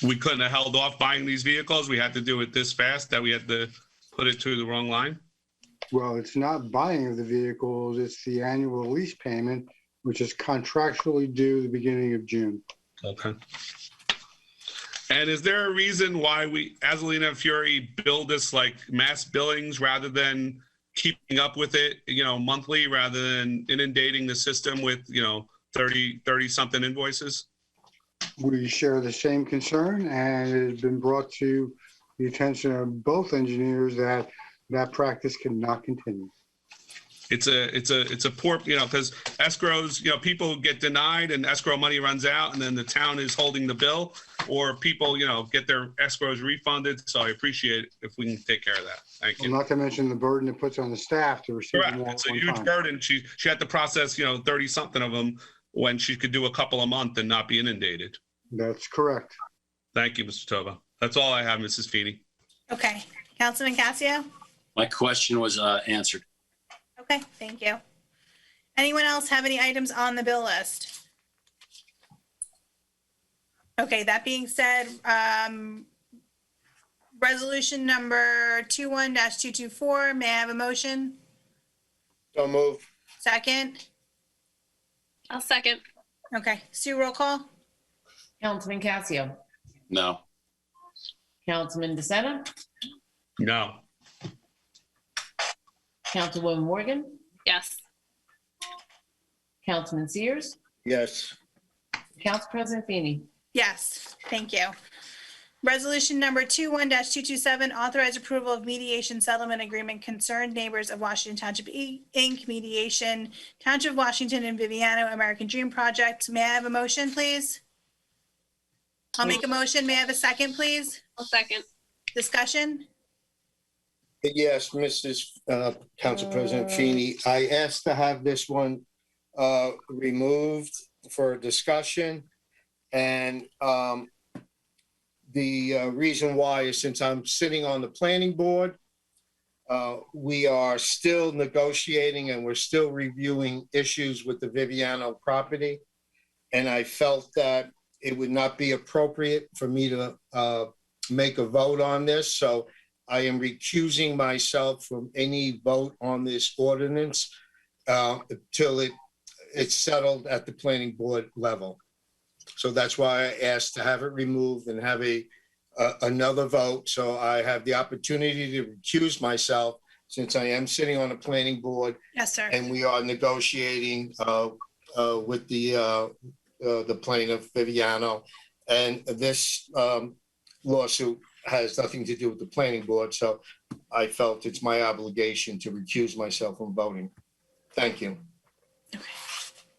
We couldn't have held off buying these vehicles. We had to do it this fast that we had to put it to the wrong line. Well, it's not buying of the vehicles, it's the annual lease payment, which is contractually due the beginning of June. Okay. And is there a reason why we, Azalina Fury, build this like mass billings rather than keeping up with it, monthly rather than inundating the system with, 30 something invoices? We share the same concern, and it has been brought to the attention of both engineers that practice cannot continue. It's a poor, because escrows, people get denied and escrow money runs out and then the town is holding the bill, or people, get their escrows refunded. So I appreciate if we can take care of that. Thank you. Well, not to mention the burden it puts on the staff to receive them all It's at a one huge time. burden. She had to process, 30 something of them when she could do a couple a month and not be inundated. That's correct. Thank you, Mr. Tova. That's all I have, Mrs. Feeney. Okay, Councilman Casio? My question was answered. Okay, thank you. Anyone else have any items on the bill list? Okay, that being said, resolution number 21-224, may I have a motion? So move. Second? I'll second. Okay, Sue, roll call? Councilman Casio, No. Councilman DeSena, No. Councilwoman Morgan, Yes. Councilman Sears, Yes. Council President Feeney. Yes, thank you. Resolution number 21-227, authorize approval of mediation settlement agreement concerned neighbors of Washington Township Inc. mediation, Township of Washington and Viviano American Dream Project. May I have a motion, please? I'll make a motion. May I have a second, please? I'll second. Discussion? Yes, Mrs. Council President Feeney, I asked to have this one removed for discussion. And the reason why is since I'm sitting on the planning board, we are still negotiating and we're still reviewing issues with the Viviano property. And I felt that it would not be appropriate for me to make a vote on this. So I am recusing myself from any vote on this ordinance until it's settled at the planning board level. So that's why I asked to have it removed and have another vote. So I have the opportunity to recuse myself since I am sitting on the planning board. Yes, sir. And we are negotiating with the plaintiff, Viviano. And this lawsuit has nothing to do with the planning board. So I felt it's my obligation to recuse myself from voting. Thank you. Okay.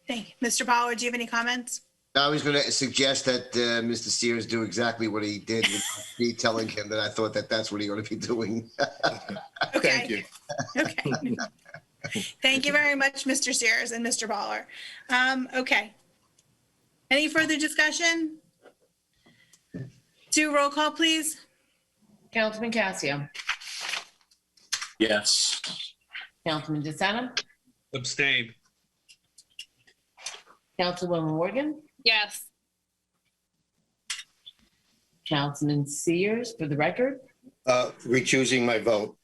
Thank you. Mr. Pollard, do you have any comments? I was going to suggest that Mr. Sears do exactly what he did with me telling him that I thought that that's what he ought to be doing. Okay. Thank you. Okay. Thank you very much, Mr. Sears and Mr. Baller. Okay. Any further discussion? Sue, roll call, please. Councilman Casio, Yes. Councilman DeSena, Abstain. Councilwoman Morgan, Yes. Councilman Sears, for the record. Recusing my vote.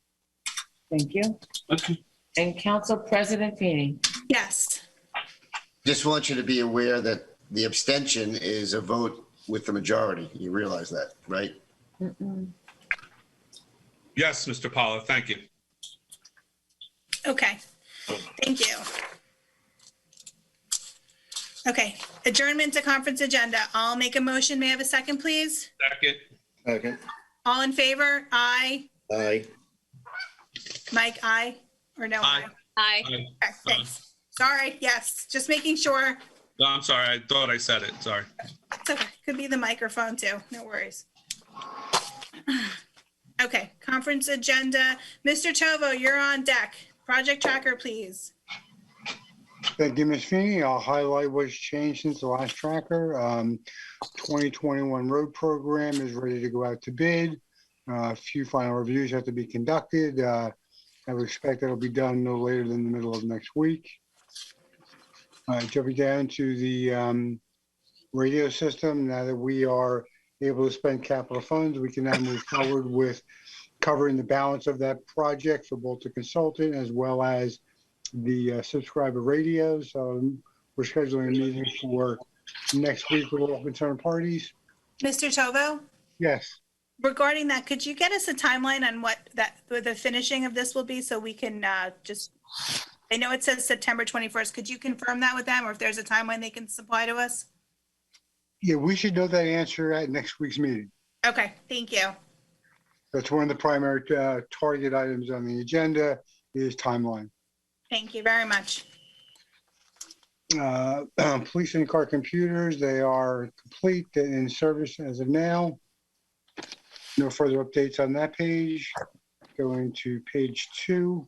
Thank you. Okay. And Council President Feeney. Yes. Just want you to be aware that the abstention is a vote with the majority. You realize that, right? Yes, Mr. Pollard, thank you. Okay. Thank you. Okay. Adjournment to conference agenda. I'll make a motion. May I have a second, please? Second. Okay. All in favor? Aye. Aye. Mike, aye? Or no? Aye. Aye. Okay, thanks. Sorry. Yes. Just making sure. No, I'm sorry. I thought I said it. Sorry. It's okay. Could be the microphone too. No worries. Okay, conference agenda. Mr. Tovo, you're on deck. Project tracker, please. Thank you, Ms. Feeney. I'll highlight what's changed since the last tracker. 2021 road program is ready to go out to bid. A few final reviews have to be conducted. I would expect that'll be done no later than the middle of next week. Jumping down to the radio system, now that we are able to spend capital funds, we can now move forward with covering the balance of that project for both the consultant as well as the subscriber radios. We're scheduling a meeting for next week with all concerned parties. Mr. Tovo, Yes, regarding that, could you get us a timeline on what the finishing of this will be so we can just, I know it says September 21st. Could you confirm that with them or if there's a timeline they can supply to us? yeah, we should know that answer at next week's meeting. Okay, thank you. That's one of the primary target items on the agenda is timeline. Thank you very much. Police and car computers, they are complete and in service as of now. No further updates on that page. Going to page 2.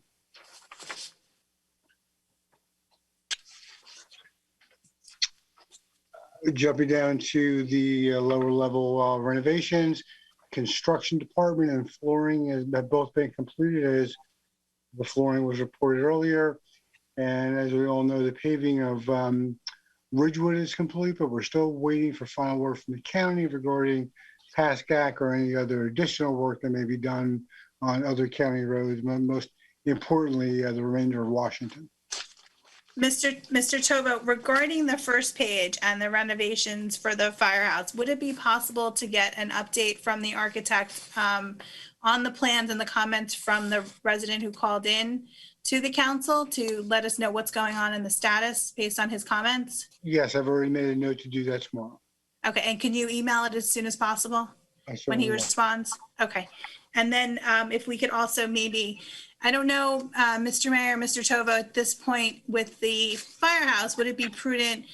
Jumping down to the lower level renovations, construction department and flooring have both been completed as the flooring was reported earlier. And as we all know, the paving of Ridgewood is complete, but we're still waiting for final word from the county regarding Pascack or any other additional work that may be done on other county roads, most importantly, the remainder of Washington. Mr. Tovo, regarding the first page and the renovations for the firehouse, would it be possible to get an update from the architect on the plans and the comments from the resident who called in to the council to let us know what's going on in the status based on his comments? Yes, I've already made a note to do that tomorrow. Okay, and can you email it as soon as possible? I when he certainly will. responds? Okay. And then if we could also maybe, I don't know, Mr. Mayor, Mr. Tova, at this point with the firehouse, would it be prudent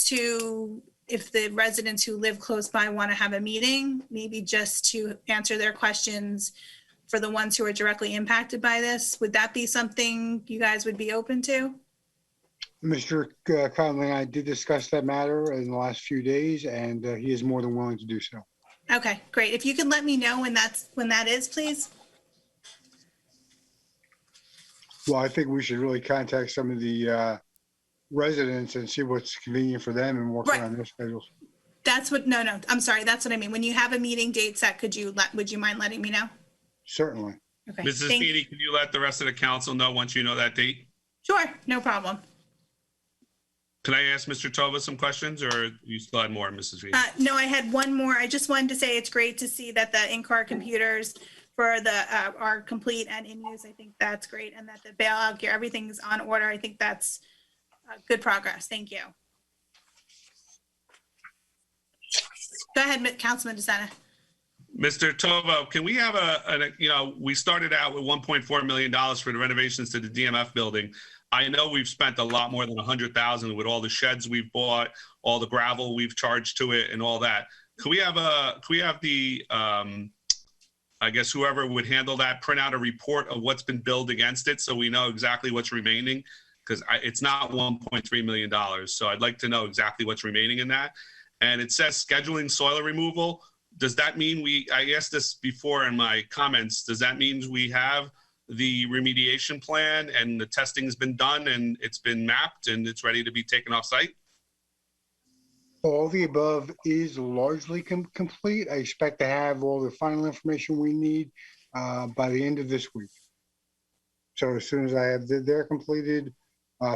to, if the residents who live close by want to have a meeting, maybe just to answer their questions for the ones who are directly impacted by this? Would that be something you guys would be open to? Mr. Conley and I did discuss that matter in the last few days, and he is more than willing to do so. Okay, great. If you could let me know when that is, please. Well, I think we should really contact some of the residents and see what's convenient for them and work Right. around their schedules. That's what, no, I'm sorry. That's what I mean. When you have a meeting date set, would you mind letting me know? Certainly. Okay. Mrs. thank- Feedy, can you let the rest of the council know once you know that date? Sure, no problem. Can I ask Mr. Tova some questions, or you still had more, Mrs. Feedy? No, I had one more. I just wanted to say it's great to see that the in-car computers for the are complete and in use. I think that's great, and that the bailout gear, everything's on order. I think that's good progress. Thank you. Go ahead, Councilman DeSena. Mr. Tova, can we have we started out with $1.4 million for the renovations to the DMF building. I know we've spent a lot more than $100,000 with all the sheds we've bought, all the gravel we've charged to it, and all that. Can we have the I guess whoever would handle that print out a report of what's been billed against it, so we know exactly what's remaining? Because it's not $1.3 million, so I'd like to know exactly what's remaining in that. And it says scheduling soil removal. Does that mean I asked this before in my comments, does that mean we have the remediation plan and the testing's been done and it's been mapped and it's ready to be taken off site? All the above is largely complete. I expect to have all the final information we need by the end of this week. So as soon as I have their completed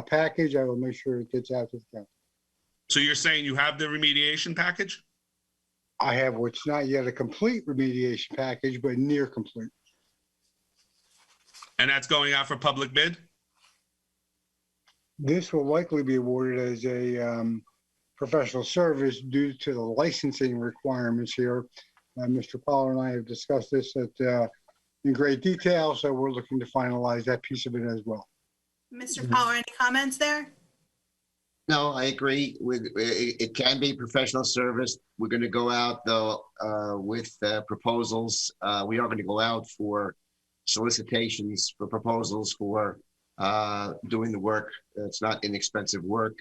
package, I will make sure it gets out to the council. So you're saying you have the remediation package? I have what's not yet a complete remediation package, but near complete. And that's going out for public bid? This will likely be awarded as a professional service due to the licensing requirements here. Mr. Pollard and I have discussed this in great detail, so we're looking to finalize that piece of it as well. Mr. Pollard, any comments there? No, I agree. It can be professional service. We're going to go out though with proposals. We are going to go out for solicitations for proposals for doing the work. It's not inexpensive work,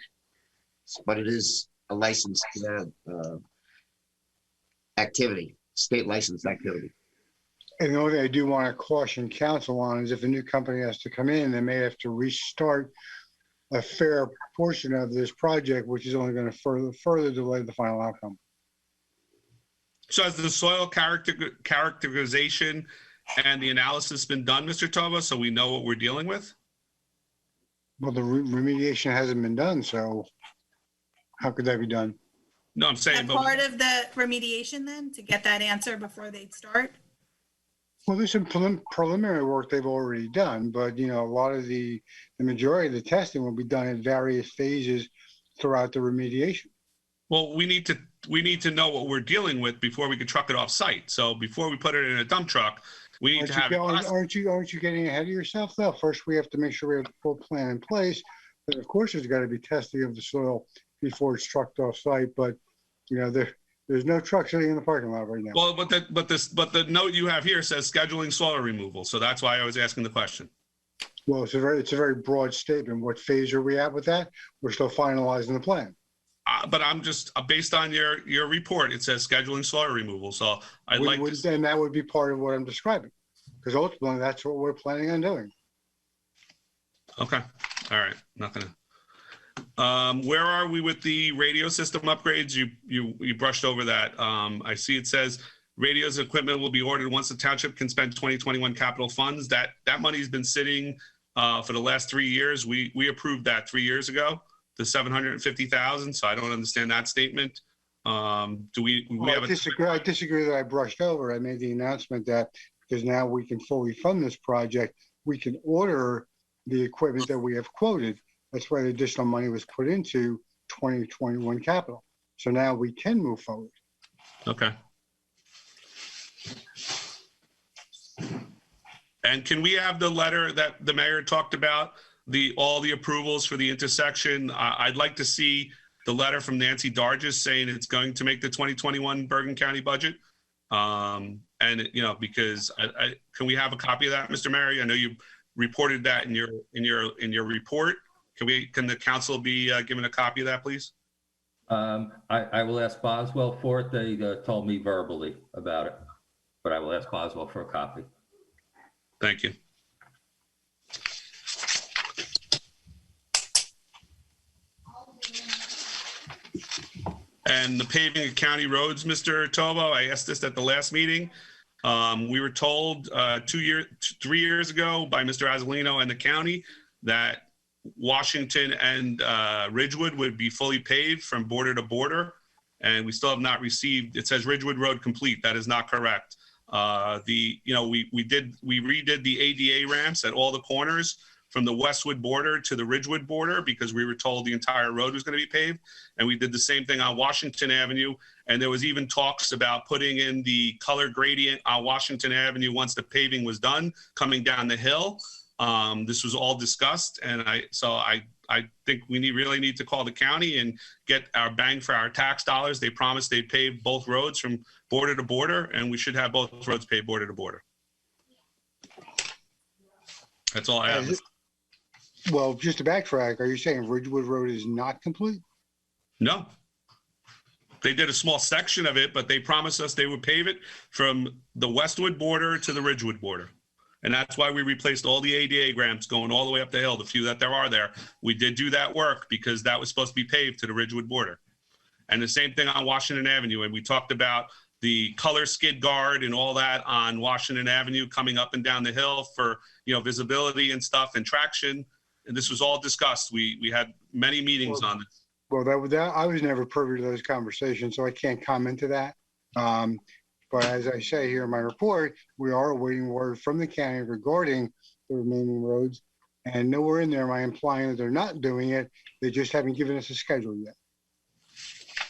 but it is a licensed activity, state licensed activity. And the only thing I do want to caution council on is if a new company has to come in, they may have to restart a fair portion of this project, which is only going to further delay the final outcome. So has the soil characterization and the analysis been done, Mr. Tova, so we know what we're dealing with? Well, the remediation hasn't been done, so how could that be done? No, I'm saying. And part of the remediation then, to get that answer before they start? Well, there's some preliminary work they've already done, but a lot of the majority of the testing will be done in various phases throughout the remediation. Well, we need to know what we're dealing with before we can truck it off site. So before we put it in a dump truck, we need to have. Aren't you getting ahead of yourself though? First, we have to make sure we have the full plan in place. But of course, there's got to be testing of the soil before it's trucked off site. But there's no truck sitting in the parking lot right now. Well, but the note you have here says scheduling soil removal, so that's why I was asking the question. Well, it's a very broad statement. What phase are we at with that? We're still finalizing the plan. But I'm just based on your report. It says scheduling soil removal, so I'd like to. And that would be part of what I'm describing, because ultimately that's what we're planning on doing. Okay, all right, not gonna. Where are we with the radio system upgrades? You brushed over that. I see it says radios and equipment will be ordered once the township can spend 2021 capital funds. That money's been sitting for the last 3 years. We approved that 3 years ago, the $750,000. So I don't understand that statement. Do we have I disagree that I brushed over. I made the announcement that because now we can fully fund this project, we can order the equipment that we have quoted. That's why the additional money was put into 2021 capital. So now we can move forward. Okay. And can we have the letter that the mayor talked about, all the approvals for the intersection? I'd like to see the letter from Nancy Dargis saying it's going to make the 2021 Bergen County budget. And because can we have a copy of that, Mr. Mayor? I know you reported that in your report. Can the council be given a copy of that, please? I will ask Boswell for it. They told me verbally about it, but I will ask Boswell for a copy. Thank you. And the paving of county roads, Mr. Tovo, I asked this at the last meeting. We were told 3 years ago by Mr. Azzolino and the county that Washington and Ridgewood would be fully paved from border to border, and we still have not received. It says Ridgewood Road complete. That is not correct. We redid the ADA ramps at all the corners from the Westwood border to the Ridgewood border because we were told the entire road was going to be paved, and we did the same thing on Washington Avenue. And there was even talks about putting in the color gradient on Washington Avenue once the paving was done, coming down the hill. This was all discussed, and I think we really need to call the county and get our bang for our tax dollars. They promised they'd pave both roads from border to border, and we should have both roads paved border to border. That's all I have. Well, just to backtrack, are you saying Ridgewood Road is not complete? No. They did a small section of it, but they promised us they would pave it from the Westwood border to the Ridgewood border. And that's why we replaced all the ADA ramps going all the way up the hill, the few that there are there. We did do that work because that was supposed to be paved to the Ridgewood border. And the same thing on Washington Avenue. And we talked about the color skid guard and all that on Washington Avenue coming up and down the hill for, visibility and stuff and traction. And this was all discussed. We had many meetings on this. Well, I was never privy to those conversations, so I can't comment to that. But as I say here in my report, we are awaiting word from the county regarding the remaining roads. And nowhere in there am I implying that they're not doing it. They just haven't given us a schedule yet.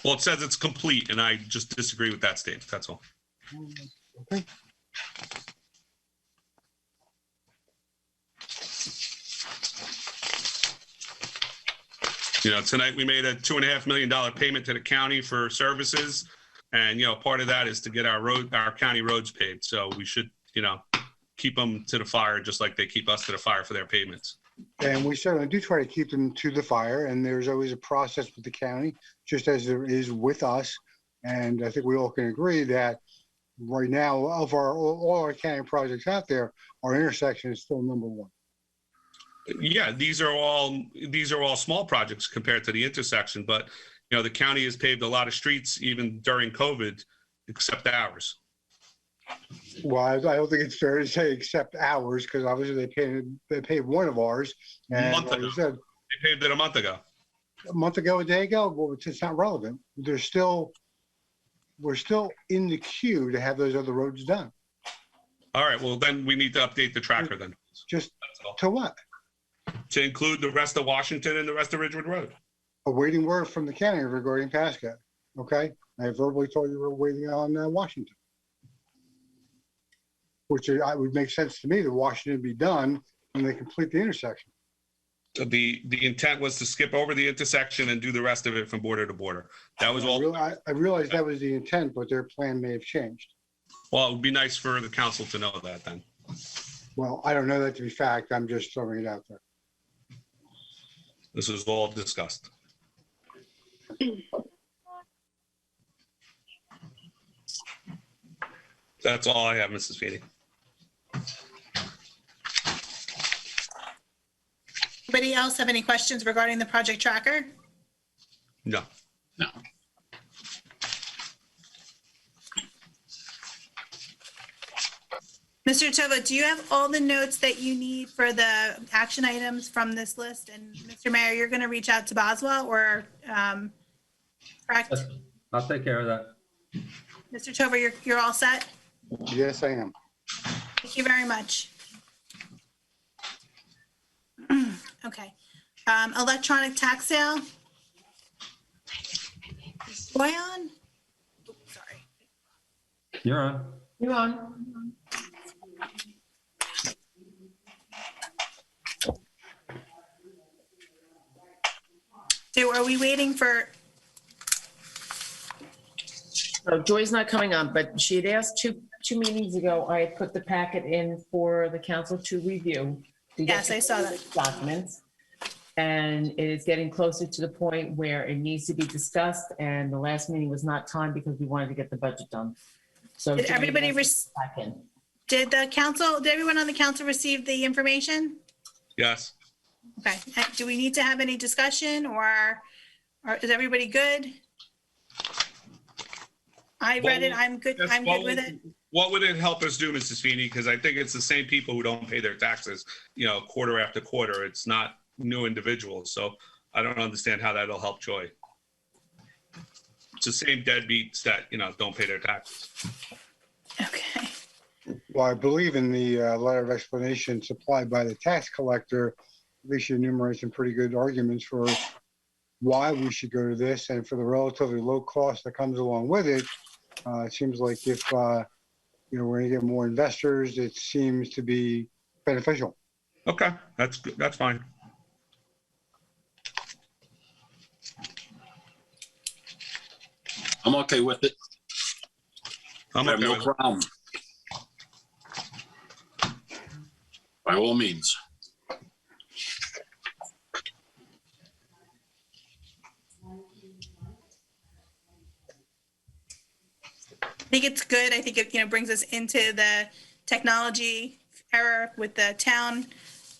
Well, it says it's complete, and I just disagree with that statement. That's all. Okay. Tonight we made a $2.5 million payment to the county for services. And, part of that is to get our county roads paved. So we should, keep them to the fire just like they keep us to the fire for their payments. And we certainly do try to keep them to the fire. And there's always a process with the county, just as there is with us. And I think we all can agree that right now, of all our county projects out there, our intersection is still number one. Yeah, these are all small projects compared to the intersection, but the county has paved a lot of streets even during COVID, except ours. Well, I don't think it's fair to say except ours, because obviously they paved one of ours. And a month ago. They paved it a month ago. A month ago, a day ago. Well, it's not relevant. We're still in the queue to have those other roads done. All right. Well, then we need to update the tracker then. Just to what? To include the rest of Washington and the rest of Ridgewood Road. Awaiting word from the county regarding Pasco. Okay, I verbally told you we're waiting on Washington, which would make sense to me that Washington be done when they complete the intersection. So the intent was to skip over the intersection and do the rest of it from border to border. That was all. I realized that was the intent, but their plan may have changed. Well, it would be nice for the council to know that then. Well, I don't know that to be fact. I'm just throwing it out there. This was all discussed. That's all I have, Mrs. Feedy. Anybody else have any questions regarding the project tracker? No. No. Mr. Tova, do you have all the notes that you need for the action items from this list? And Mr. Mayor, you're going to reach out to Boswell or correct? I'll take care of that. Mr. Tova, you're all set? Yes, I am. Thank you very much. Okay. Electronic tax sale. Boy on? Oops, sorry. You're on. You're on. So are we waiting for, So Joy's not coming on, but she had asked two meetings ago, I had put the packet in for the council to review. to get Yes, I saw that. Documents. And it is getting closer to the point where it needs to be discussed, and the last meeting was not timed because we wanted to get the budget done. So did Joy everybody, asked back in. did everyone on the council receive the information? Yes. Okay, do we need to have any discussion or is everybody good? I read it, I'm good, Yes, I'm good with it. What would it help us do, Mrs. Feeney? Because I think it's the same people who don't pay their taxes, quarter after quarter. It's not new individuals. So I don't understand how that'll help Joy. It's the same deadbeats that, don't pay their taxes. Okay, Well, I believe in the letter of explanation supplied by the tax collector, at least you enumerate some pretty good arguments for why we should go to this and for the relatively low cost that comes along with it. It seems like if, we're going to get more investors, it seems to be beneficial. Okay, that's good. That's fine. I'm okay with it. I'm I have okay no with it. problem. By all means. I think it's good. I think it, brings us into the technology era with the town.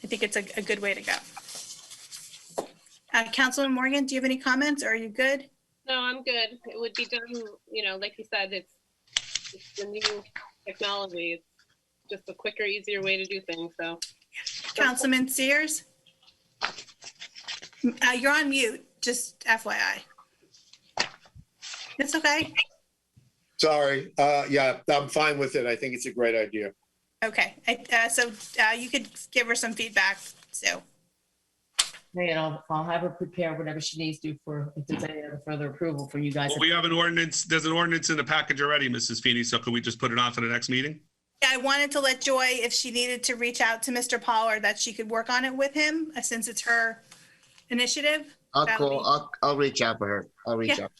I think it's a good way to go. Councilman Morgan, do you have any comments? Or are you good? No, I'm good. It would be done, like you said, it's the new technology. It's just a quicker, easier way to do things, so. Councilman Sears? You're on mute, just FYI. It's okay. Sorry. Yeah, I'm fine with it. I think it's a great idea. Okay, so you could give her some feedback, so. And I'll have her prepare whatever she needs to for, if there's any other further approval for you guys. Well, we have an ordinance. There's an ordinance in the package already, Mrs. Feeney. So could we just put it on for the next meeting? Yeah, I wanted to let Joy, if she needed to reach out to Mr. Pollard, that she could work on it with him, since it's her initiative. I'll reach out for her. I'll reach out.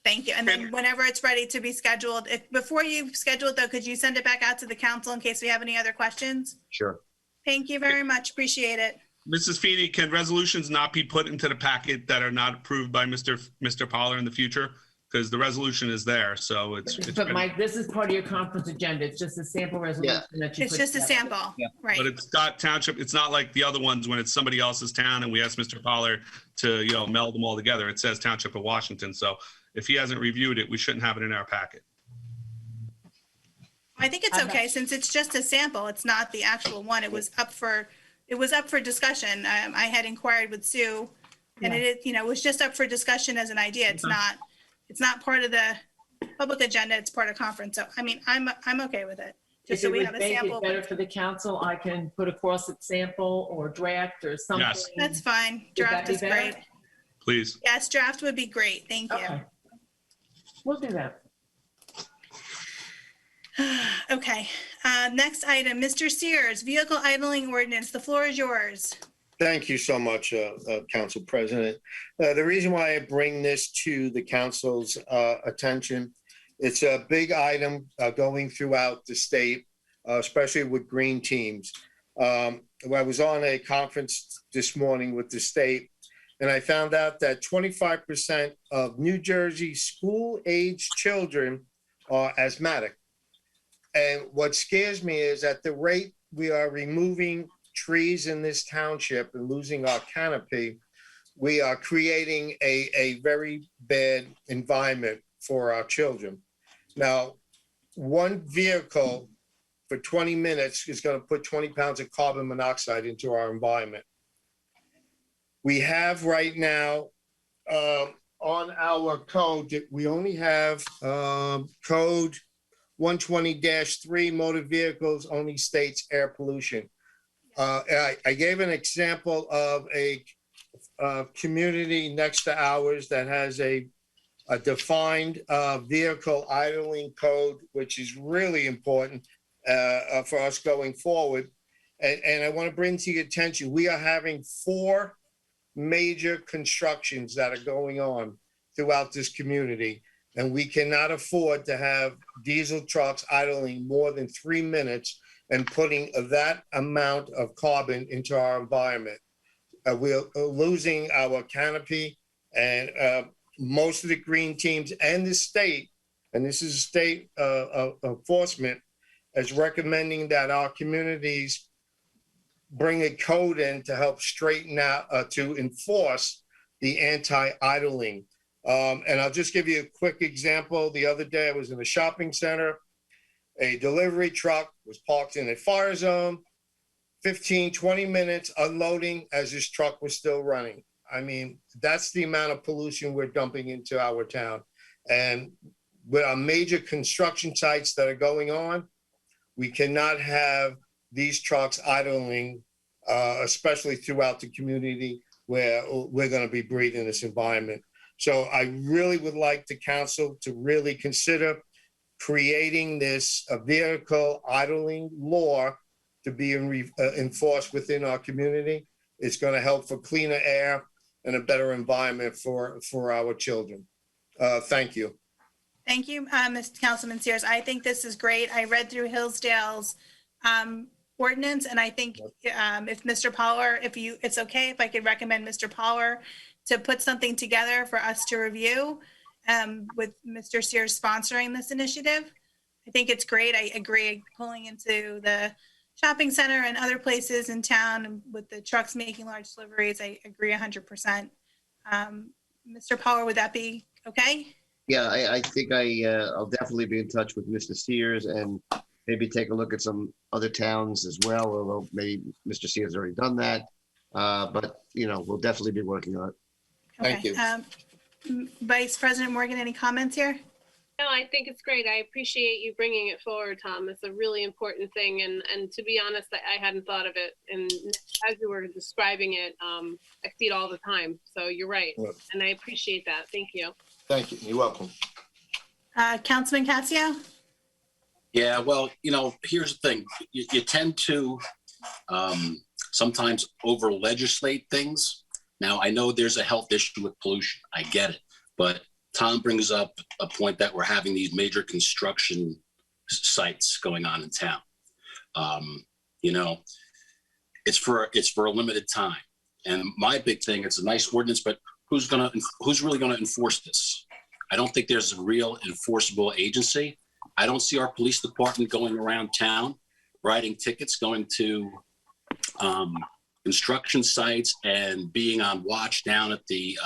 Thank you. And then whenever it's ready to be scheduled, before you schedule it though, could you send it back out to the council in case we have any other questions? Sure. Thank you very much. Appreciate it. Mrs. Feeney, can resolutions not be put into the packet that are not approved by Mr. Pollard in the future? Because the resolution is there, so it's. But Mike, this is part of your conference agenda. It's just a sample resolution that you It's put just a together. sample, Yeah. right? But it's not township. It's not like the other ones when it's somebody else's town and we ask Mr. Pollard to, meld them all together. It says Township of Washington. So if he hasn't reviewed it, we shouldn't have it in our packet. I think it's okay, since it's just a sample. It's not the actual one. It was up for discussion. I had inquired with Sue, and it was just up for discussion as an idea. It's not part of the public agenda. It's part of conference. So, I mean, I'm okay with it. Just so we have a If it sample. would make it better for the council, I can put across a sample or draft or something. Yes. That's fine. Would that Draft be is better? great. Please. Yes, draft would be great. Thank you. Okay. We'll do that. Okay, next item, Mr. Sears, vehicle idling ordinance. The floor is yours. Thank you so much, Council President. The reason why I bring this to the council's attention, it's a big item going throughout the state, especially with green teams. I was on a conference this morning with the state, and I found out that 25% of New Jersey school-age children are asthmatic. And what scares me is at the rate we are removing trees in this township and losing our canopy, we are creating a very bad environment for our children. Now, one vehicle for 20 minutes is going to put 20 pounds of carbon monoxide into our environment. We have right now on our code that we only have code 120-3 motor vehicles only states air pollution. I gave an example of a community next to ours that has a a defined vehicle idling code, which is really important for us going forward. And I want to bring to your attention, we are having 4 major constructions that are going on throughout this community. And we cannot afford to have diesel trucks idling more than 3 minutes and putting that amount of carbon into our environment. We're losing our canopy, and most of the green teams and the state, and this is state enforcement, is recommending that our communities bring a code in to help straighten out, to enforce the anti-idling. And I'll just give you a quick example. The other day, I was in a shopping center. A delivery truck was parked in a fire zone, 15, 20 minutes unloading as his truck was still running. I mean, that's the amount of pollution we're dumping into our town. And with our major construction sites that are going on, we cannot have these trucks idling, especially throughout the community where we're going to be breathing this environment. So I really would like the council to really consider creating this vehicle idling law to be enforced within our community. It's going to help for cleaner air and a better environment for our children. Thank you. Thank you, Mr. Councilman Sears. I think this is great. I read through Hillsdale's ordinance, and I think if Mr. Power, it's okay if I could recommend Mr. Power to put something together for us to review with Mr. Sears sponsoring this initiative. I think it's great. I agree, pulling into the shopping center and other places in town and with the trucks making large deliveries. I agree 100%. Mr. Power, would that be okay? Yeah, I think I'll definitely be in touch with Mr. Sears and maybe take a look at some other towns as well, although maybe Mr. Sears has already done that. But, we'll definitely be working on it. Thank you. Vice President Morgan, any comments here? No, I think it's great. I appreciate you bringing it forward, Tom. It's a really important thing. And to be honest, I hadn't thought of it. And as you were describing it, I see it all the time. So you're right. And I appreciate that. Thank you. Thank you. You're welcome. Councilman Cascio? Yeah, well, here's the thing. You tend to sometimes over legislate things. Now, I know there's a health issue with pollution. I get it. But Tom brings up a point that we're having these major construction sites going on in town. It's for a limited time. And my big thing, it's a nice ordinance, but who's really gonna enforce this? I don't think there's a real enforceable agency. I don't see our police department going around town, writing tickets, going to construction sites and being on watch down at the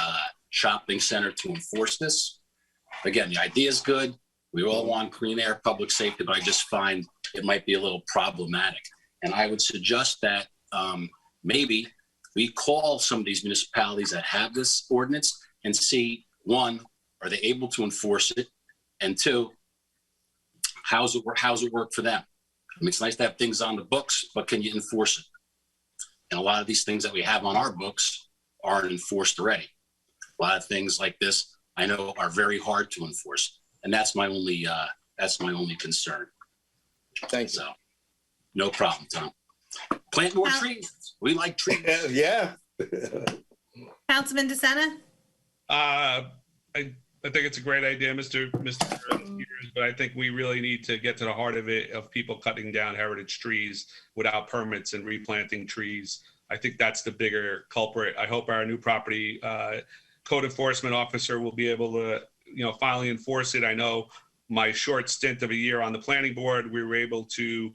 shopping center to enforce this. Again, the idea is good. We all want clean air, public safety, but I just find it might be a little problematic. And I would suggest that maybe we call some of these municipalities that have this ordinance and see, 1, are they able to enforce it? And 2, how's it work for them? I mean, it's nice to have things on the books, but can you enforce it? And a lot of these things that we have on our books aren't enforced already. A lot of things like this, I know, are very hard to enforce, and that's my only concern. Thank you. So, no problem, Tom. Plant more trees. We like trees. Yeah. Councilman DeSena? I think it's a great idea, Mr. But I think we really need to get to the heart of it, of people cutting down heritage trees without permits and replanting trees. I think that's the bigger culprit. I hope our new property code enforcement officer will be able to, finally enforce it. I know my short stint of a year on the planning board, we were able to,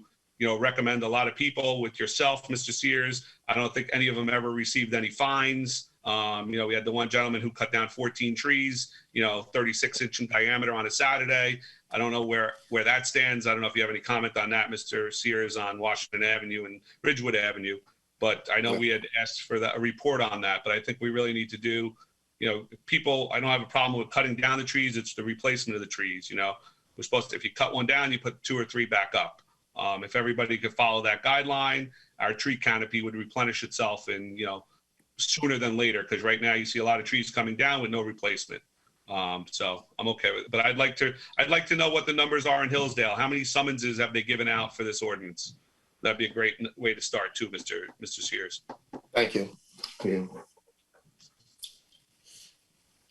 recommend a lot of people with yourself, Mr. Sears. I don't think any of them ever received any fines. We had the one gentleman who cut down 14 trees, 36-inch in diameter on a Saturday. I don't know where that stands. I don't know if you have any comment on that, Mr. Sears, on Washington Avenue and Ridgewood Avenue. But I know we had asked for a report on that. But I think we really need to do, people, I don't have a problem with cutting down the trees. It's the replacement of the trees. We're supposed to, if you cut one down, you put 2 or 3 back up. If everybody could follow that guideline, our tree canopy would replenish itself in, sooner than later. Because right now you see a lot of trees coming down with no replacement. So I'm okay with it. But I'd like to know what the numbers are in Hillsdale. How many summonses have they given out for this ordinance? That'd be a great way to start too, Mr. Sears. Thank you. Yeah.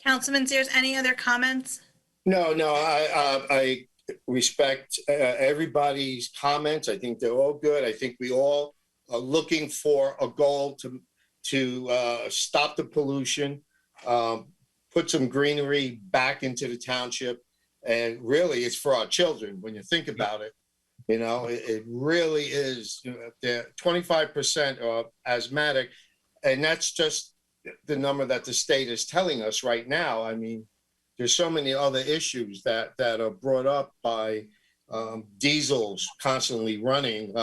Councilman Sears, any other comments? No, I respect everybody's comments. I think they're all good. I think we all are looking for a goal to stop the pollution, put some greenery back into the township. And really, it's for our children when you think about it. You know, it really is. They're 25% are asthmatic, and that's just the number that the state is telling us right now. I mean, there's so many other issues that are brought up by diesels constantly running.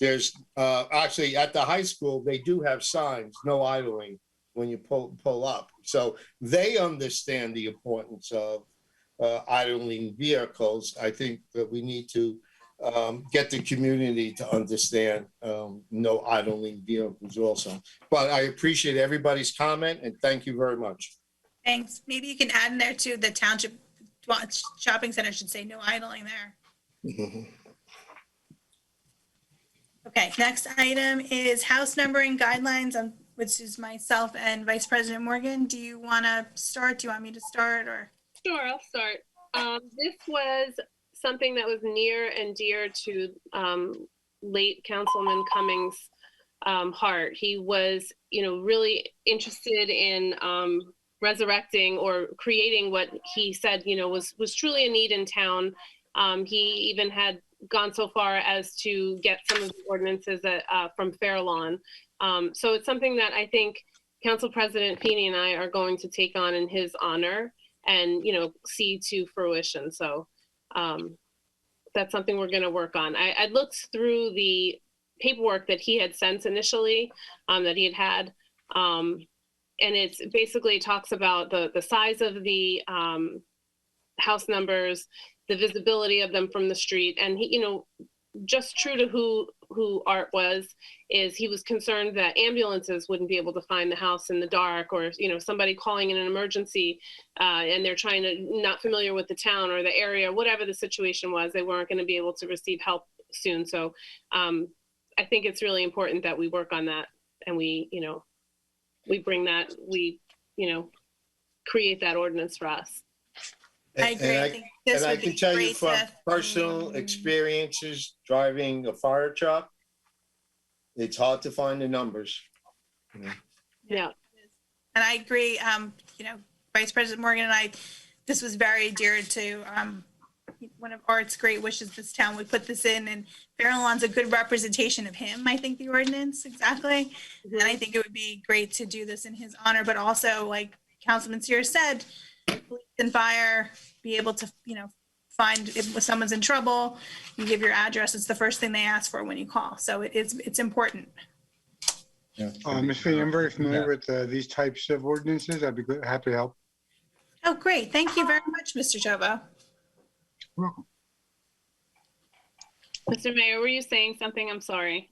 There's actually at the high school, they do have signs, no idling when you pull up. So they understand the importance of idling vehicles. I think that we need to get the community to understand no idling vehicles also. But I appreciate everybody's comment and thank you very much. Thanks. Maybe you can add in there too, the township shopping center should say no idling there. Okay, next item is house numbering guidelines, which is myself and Vice President Morgan. Do you want to start? Do you want me to start or? Sure, I'll start. This was something that was near and dear to late Councilman Cummings' heart. He was, really interested in resurrecting or creating what he said, was truly a need in town. He even had gone so far as to get some of the ordinances from Fairlawn. So it's something that I think Council President Feeney and I are going to take on in his honor and, see to fruition. So that's something we're going to work on. I looked through the paperwork that he had sent initially, that he had. And it's basically talks about the size of the house numbers, the visibility of them from the street. And he, just true to who Art was, is he was concerned that ambulances wouldn't be able to find the house in the dark, or, somebody calling in an emergency and they're trying to not familiar with the town or the area, whatever the situation was, they weren't going to be able to receive help soon. So I think it's really important that we work on that and we bring that, create that ordinance for us. I agree. I think this And I would can be tell you great from to- personal experiences driving a fire truck, it's hard to find the numbers. Yeah. And I agree, Vice President Morgan and I, this was very dear to one of Art's great wishes this town would put this in, and Fairlawn's a good representation of him, I think, the ordinance, exactly. And I think it would be great to do this in his honor, but also, like Councilman Sears said, police and fire be able to, find if someone's in trouble, you give your address, it's the first thing they ask for when you call. So it's important. Yeah. Ms. Feeney, I'm very familiar with these types of ordinances. I'd be happy to help. Oh, great. Thank you very much, Mr. Chobo. You're welcome. Mr. Mayor, were you saying something? I'm sorry.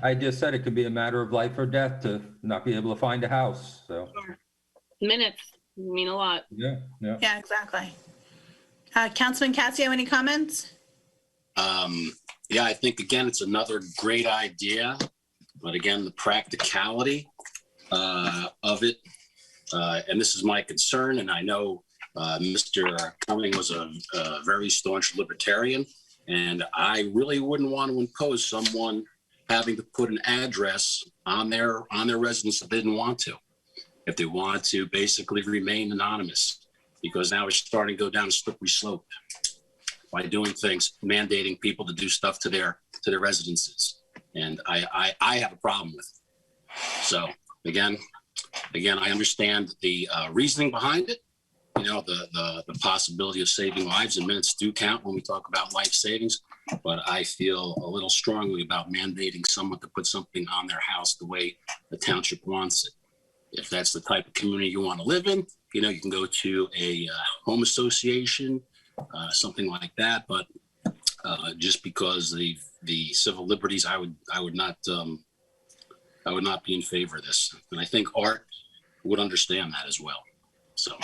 I just said it could be a matter of life or death to not be able to find a house, so. Sure. Minutes mean a lot. Yeah. Yeah, exactly. Councilman Casio, any comments? Yeah, I think, again, it's another great idea, but again, the practicality of it, and this is my concern, and I know Mr. Cumming was a very staunch libertarian, and I really wouldn't want to impose someone having to put an address on their residence that they didn't want to, if they want to basically remain anonymous, because now we're starting to go down a slippery slope by doing things, mandating people to do stuff to their residences, and I have a problem with it. So again, I understand the reasoning behind it. The possibility of saving lives, and minutes do count when we talk about life savings, but I feel a little strongly about mandating someone to put something on their house the way the township wants it. If that's the type of community you want to live in, you can go to a home association, something like that. But just because the civil liberties, I would not be in favor of this. And I think Art would understand that as well. So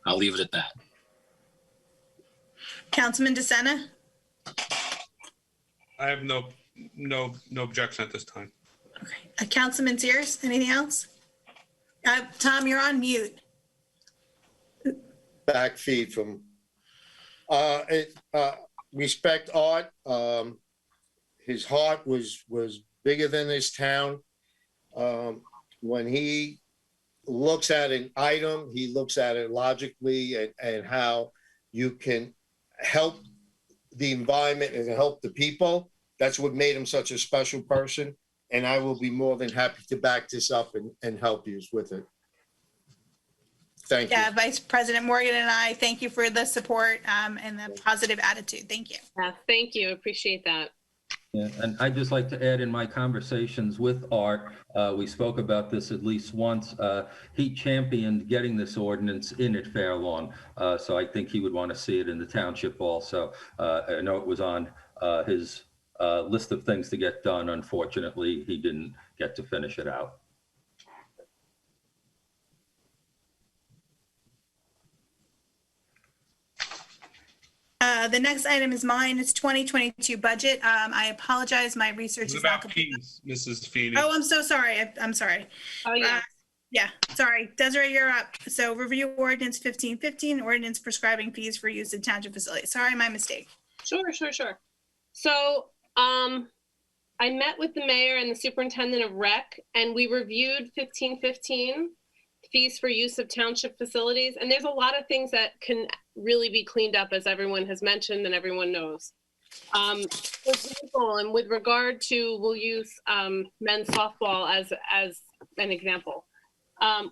I'll leave it at that. Councilman DeSena? I have no objection at this time. Okay. Councilman Sears, anything else? Tom, you're on mute. Back feed from, respect Art. His heart was bigger than this town. When he looks at an item, he looks at it logically and how you can help the environment and help the people. That's what made him such a special person. And I will be more than happy to back this up and help you with it. Thank you. Yeah, Vice President Morgan and I thank you for the support and the positive attitude. Thank you. Yeah, thank you. Appreciate that. Yeah, and I'd just like to add, in my conversations with Art, we spoke about this at least once. He championed getting this ordinance in at Fair Lawn. So I think he would want to see it in the township also. I know it was on his list of things to get done. Unfortunately, he didn't get to finish it out. The next item is mine. It's 2022 budget. I apologize. My research What is not about complete. fees, Mrs. Feeney? Oh, I'm so sorry. I'm sorry. Oh, yeah. Yeah, sorry. Desiree, you're up. So review ordinance 1515, ordinance prescribing fees for use of township facilities. Sorry, my mistake. Sure. So I met with the mayor and the superintendent of rec, and we reviewed 1515, fees for use of township facilities. And there's a lot of things that can really be cleaned up, as everyone has mentioned and everyone knows. For example, and with regard to, we'll use men's softball as an example.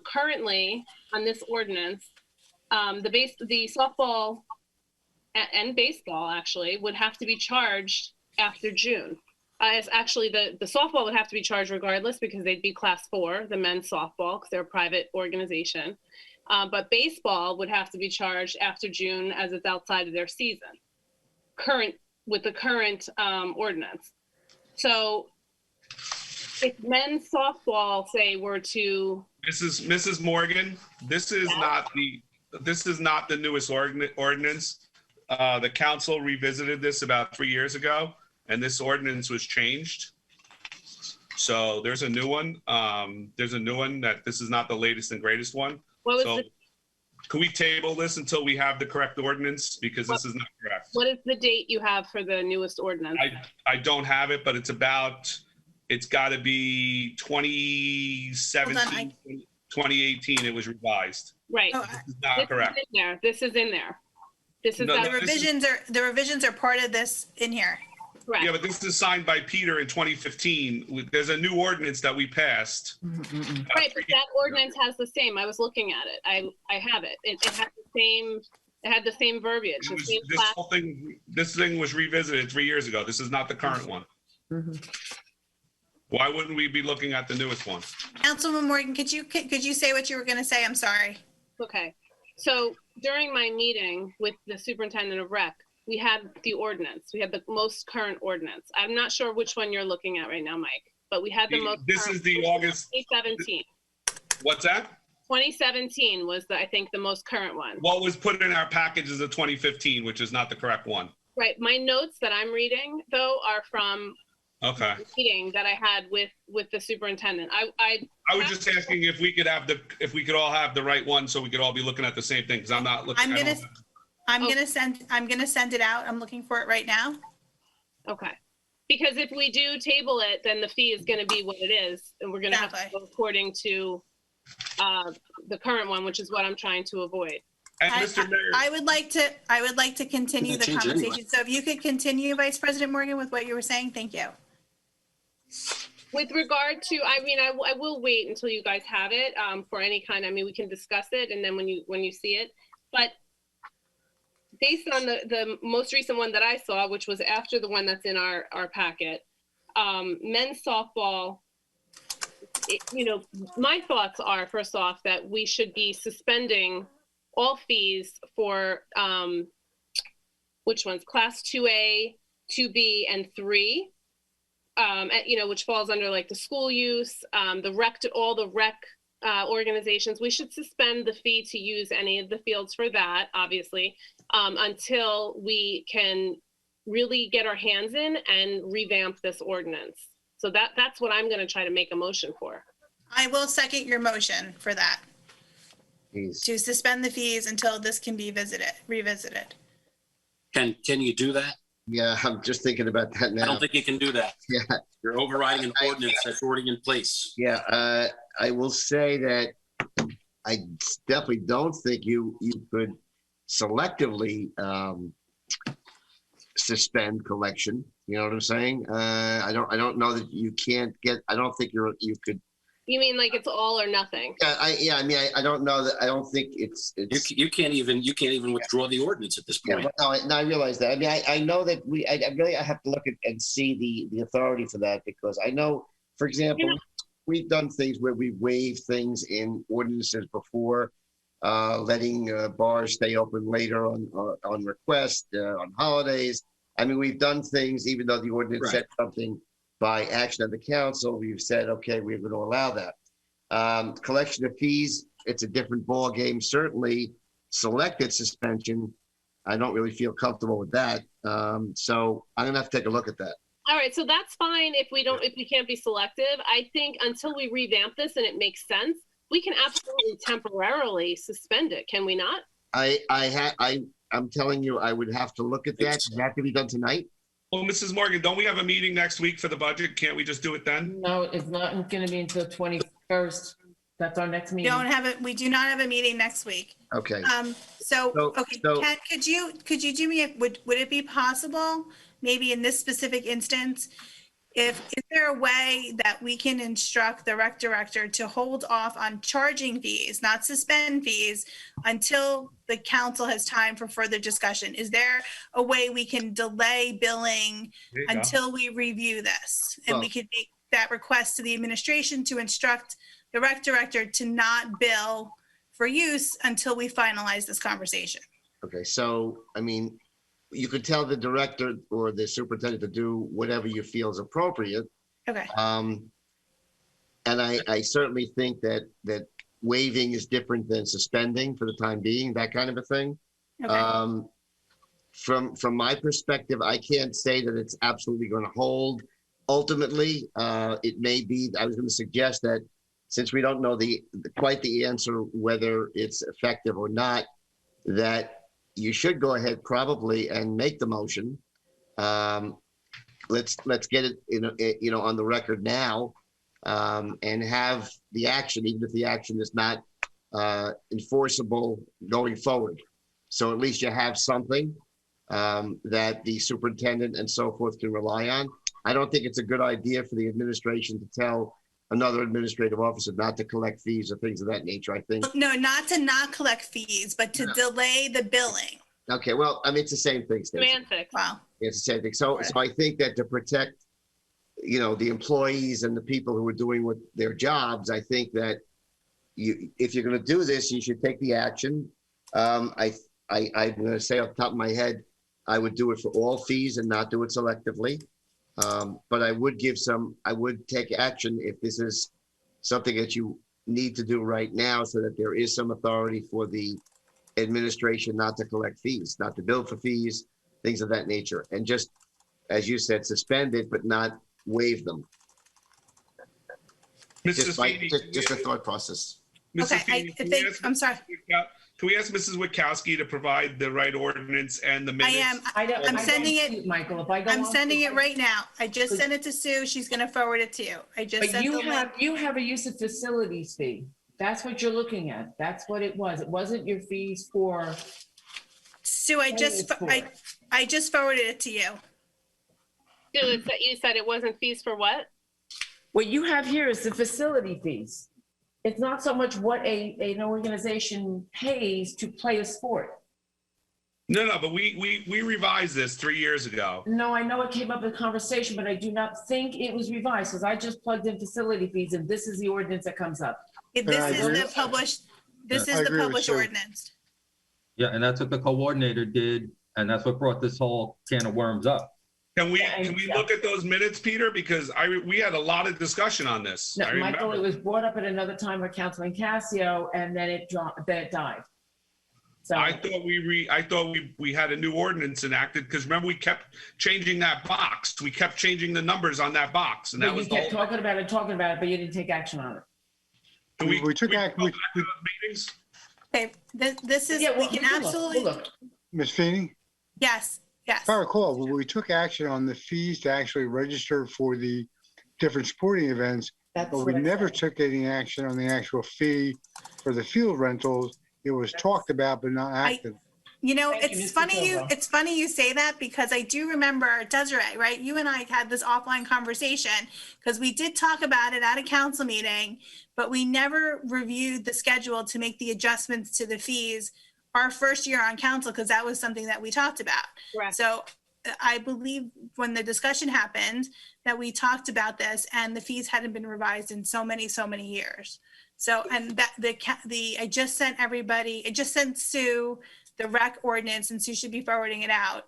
Currently, on this ordinance, the softball and baseball actually would have to be charged after June. As actually the softball would have to be charged regardless because they'd be class 4, the men's softball, because they're a private organization. But baseball would have to be charged after June as it's outside of their season, with the current ordinance. So if men's softball, say, were to... Mrs. Morgan, this is not the newest ordinance. The council revisited this about 3 years ago, and this ordinance was changed. So there's a new one. That this is not the latest and greatest one. Can we table this until we have the correct ordinance? Because this is not correct. What is the date you have for the newest ordinance? I don't have it, but it's got to be 2017, 2018. It was revised. Right. This is not correct. This is in there. The revisions are part of this in here. Correct. Yeah, but this is signed by Peter in 2015. There's a new ordinance that we passed. Right, but that ordinance has the same. I was looking at it. I have it. It had the same. It had the same verbiage. This thing was revisited 3 years ago. This is not the current one. Why wouldn't we be looking at the newest one? Councilman Morgan, could you say what you were going to say? I'm sorry. Okay. So during my meeting with the superintendent of rec, we had the ordinance. We had the most current ordinance. I'm not sure which one you're looking at right now, Mike, but we had the most This current, is the August. 2017. What's that? 2017 was I think the most current one. What was put in our package is the 2015, which is not the correct one. Right. My notes that I'm reading though are from Okay. the meeting that I had with the superintendent. I was just asking if we could all have the right one so we could all be looking at the same thing, because I'm not looking. I'm gonna send it out. I'm looking for it right now. Okay. Because if we do table it, then the fee is going to be what it is, and we're going to have to go according to the current one, which is what I'm trying to avoid. And Mr. Mayor, I would like to continue the conversation. So if you could continue, Vice President Morgan, with what you were saying, thank you. With regard to, I mean, I will wait until you guys have it for any kind. I mean, we can discuss it, and then when you see it, but. Based on the most recent one that I saw, which was after the one that's in our packet, men's softball, my thoughts are, first off, that we should be suspending all fees for, which ones, class 2A, 2B, and 3, which falls under like the school use, all the rec organizations, we should suspend the fee to use any of the fields for that, obviously, until we can really get our hands in and revamp this ordinance. So that's what I'm going to try to make a motion for. I will second your motion for that, Please. to suspend the fees until this can be revisited. Can you do that? Yeah, I'm just thinking about that I now. don't think you can do that. Yeah. You're overriding an ordinance that's already in place. Yeah, I will say that I definitely don't think you could selectively suspend collection. You know what I'm saying? I don't know that you can't get. I don't think you could. You mean like it's all or nothing? I mean, I don't know that. I don't think it's. You can't even withdraw the ordinance at this point. Yeah, no, I realize that. I mean, I know that I have to look at and see the authority for that, because I know, for example, we've done things where we waive things in ordinances before, letting bars stay open later on request, on holidays. I mean, we've done things even though the ordinance said something. By action of the council, we've said, okay, we're going to allow that. Collection of fees, it's a different ball game. Certainly, selected suspension, I don't really feel comfortable with that. So I'm going to have to take a look at that. All right, so that's fine if we can't be selective. I think until we revamp this and it makes sense, we can absolutely temporarily suspend it. Can we not? I'm telling you, I would have to look at that. Does that have to be done tonight? Well, Mrs. Morgan, don't we have a meeting next week for the budget? Can't we just do it then? No, it's not going to be until 21st. That's our next meeting. We do not have a meeting next week. Okay. Ken, could you do me would it be possible, maybe in this specific instance, is there a way that we can instruct the rec director to hold off on charging fees, not suspend fees, until the council has time for further discussion? Is there a way we can delay billing until we review this? And we could make that request to the administration to instruct the rec director to not bill for use until we finalize this conversation. Okay, so, I mean, you could tell the director or the superintendent to do whatever you feel is appropriate. Okay. And I certainly think that waiving is different than suspending for the time being, that kind of a thing. Okay. From my perspective, I can't say that it's absolutely going to hold. Ultimately, it may be. I was going to suggest that since we don't know quite the answer whether it's effective or not, that you should go ahead probably and make the motion. Let's get it on the record now, and have the action, even if the action is not enforceable going forward. So at least you have something that the superintendent and so forth can rely on. I don't think it's a good idea for the administration to tell another administrative officer not to collect fees or things of that nature. I think. No, not to not collect fees, but to delay the billing. Okay, well, I mean, it's the same thing, Stacey. Semantics. Wow. It's the same thing. So I think that to protect, the employees and the people who are doing their jobs, I think that if you're going to do this, you should take the action. I'm going to say off the top of my head, I would do it for all fees and not do it selectively. But I would take action if this is something that you need to do right now, so that there is some authority for the administration not to collect fees, not to bill for fees, things of that nature. And just, as you said, suspend it, but not waive them. Just a thought process. Okay, I'm sorry. Can we ask Mrs. Witkowski to provide the right ordinance and the minutes? I'm sending it, Michael. If I'm sending it right now. I just sent it to Sue. She's going to forward it to you. I just sent the link. You have a use of facilities fee. That's what you're looking at. That's what it was. It wasn't your fees for. Sue, I just forwarded it to you. You said it wasn't fees for what? What you have here is the facility fees. It's not so much what an organization pays to play a sport. No, but we revised this 3 years ago. No, I know it came up in conversation, but I do not think it was revised, because I just plugged in facility fees and this is the ordinance that comes up. This is the published ordinance. Yeah, and that's what the coordinator did, and that's what brought this whole can of worms up. Can we look at those minutes, Peter? Because we had a lot of discussion on this. No, I Michael, remember. it was brought up at another time with Councilman Casio, and then it died. So I thought we had a new ordinance enacted because remember we kept changing that box. We kept changing the numbers on that box, and that but was you the kept whole. talking about it, but you didn't take action on it. Can We took can act- go we- back to those meetings? Okay, this is, Yeah, we can we'll look, absolutely, we'll look. Ms. Feeney, yes, yes. if I recall, we took action on the fees to actually register for the different sporting events, That's but we what I never said. took any action on the actual fee for the field rentals. It was talked about but not acted. You know, Thank you, it's Mr. funny Silva. it's funny you say that because I do remember Desiree, right? You and I had this offline conversation because we did talk about it at a council meeting, but we never reviewed the schedule to make the adjustments to the fees our first year on council because that was something that we talked about. Correct. So I believe when the discussion happened that we talked about this and the fees hadn't been revised in so many years. So, and that I just sent everybody, I just sent Sue the rec ordinance and Sue should be forwarding it out.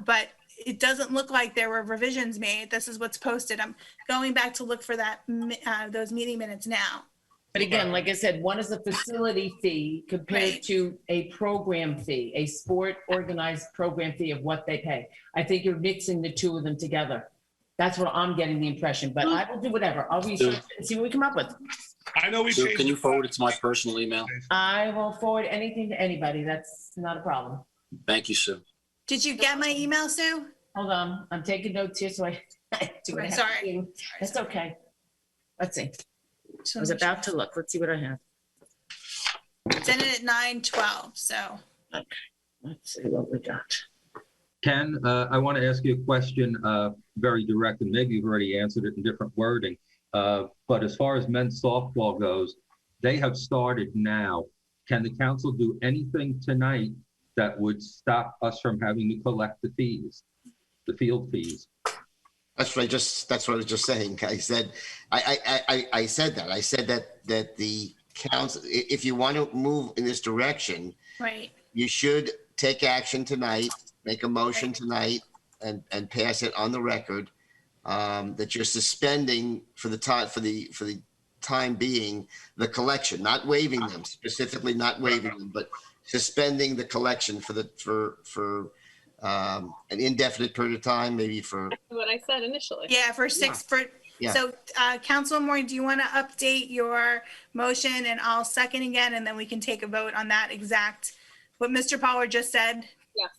But it doesn't look like there were revisions made. This is what's posted. I'm going back to look for that, those meeting minutes now. But again, like I said, one is a facility fee compared Right. to a program fee, a sport organized program fee of what they pay. I think you're mixing the two of them together. That's what I'm getting the impression, but I will do whatever. I'll research it and see what we come up with. I know we So changed. can you forward it to my personal email? I will forward anything to anybody. That's not a problem. Thank you, Sue. Did you get my email, Sue? Hold on, I'm taking notes here, so I do what I have to Sorry. do. That's okay. Let's see. I was about to look. Let's see what I have. Sent it at 9:12, so. Let's see what we got. Ken, I want to ask you a question, very direct, and maybe you've already answered it in different wording. But as far as men's softball goes, they have started now. Can the council do anything tonight that would stop us from having to collect the fees, the field fees? That's what I was just saying. I said, I said that. I said that the council, if you want to move in this direction, Right. you should take action tonight, make a motion tonight and pass it on the record, that you're suspending for the time being, the collection, not waiving them, specifically not waiving them, but suspending the collection for an indefinite period of time, maybe for, That's what I said initially. Yeah, Yeah. so Councilman Moore, do you want to update your motion and I'll second again and then we can take a vote on that exact, what Mr. Pollard just said? Yes.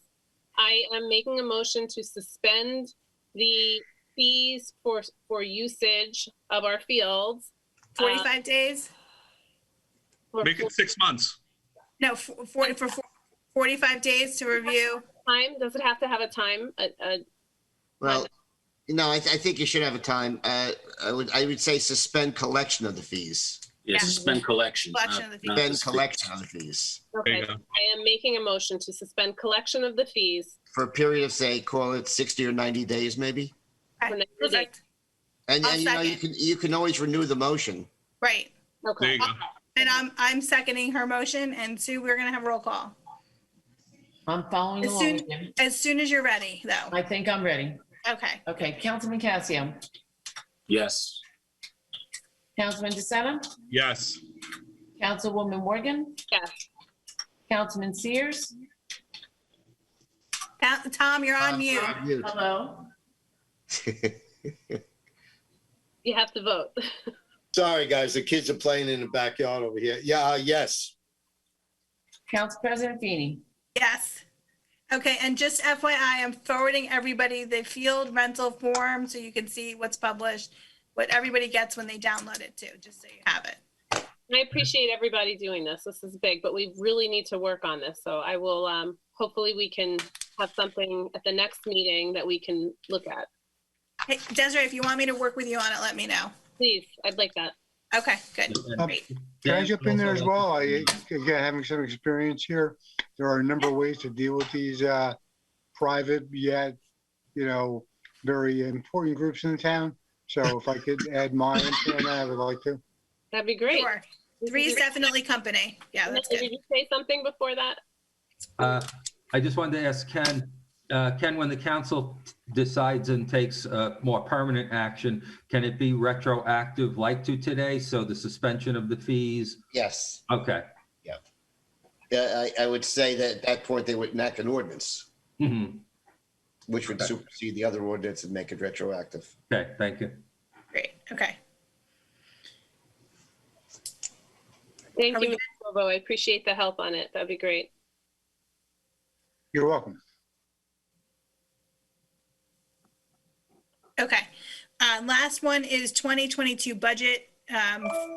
I am making a motion to suspend the fees for usage of our fields. 45 days? for Make it 6 months. No, for 45 days to review. time. Does it have to have a time? well, no, I think you should have a time. I would say suspend collection of the fees. Yeah, Yeah. suspend collection. Collection of the fees. Suspend collection of the fees There Okay. you go. I am making a motion to suspend collection of the fees for a period of, say, call it 60 or 90 days, maybe. Okay, Whenever they- perfect. And I'll you know, second. you can always renew the motion. Right. There Okay. you go. And I'm seconding her motion and Sue, we're gonna have roll call. I'm following As along soon, with you. as soon as you're ready, though. I think I'm ready. Okay. Okay, Councilman Casio, Yes. Councilman DeSena, Yes. Councilwoman Morgan, Yes. Councilman Sears. Tom, you're on mute. Hello. You have to vote. Sorry, guys, the kids are playing in the backyard over here. Yeah, yes. Council President Feeney. Yes. Okay, and just FYI, I'm forwarding everybody the field rental form so you can see what's published, what everybody gets when they download it too, just so you have it. I appreciate everybody doing this. This is big, but we really need to work on this. So I will, hopefully we can have something at the next meeting that we can look at. Hey, Desiree, if you want me to work with you on it, let me know. Please, I'd like that. Okay, good. Great. Can I jump in there as well? Again, having some experience here, there are a number of ways to deal with these private yet, very important groups in the town. So if I could add my input on that, I would like to. That'd be great. Sure. Three is definitely company. Yeah, that's good. Did you say something before that? I just wanted to ask Ken, Ken, when the council decides and takes more permanent action, can it be retroactive like to today? So the suspension of the fees? Yes. Okay. Yeah, I would say that at that point, they would enact an ordinance, Mhm. which would supersede the other ordinance and make it retroactive. Okay, thank you. Great, okay. Thank Are we you, Ms. Bobo. I appreciate the help on it. That'd be great. You're welcome. Okay. Last one is 2022 budget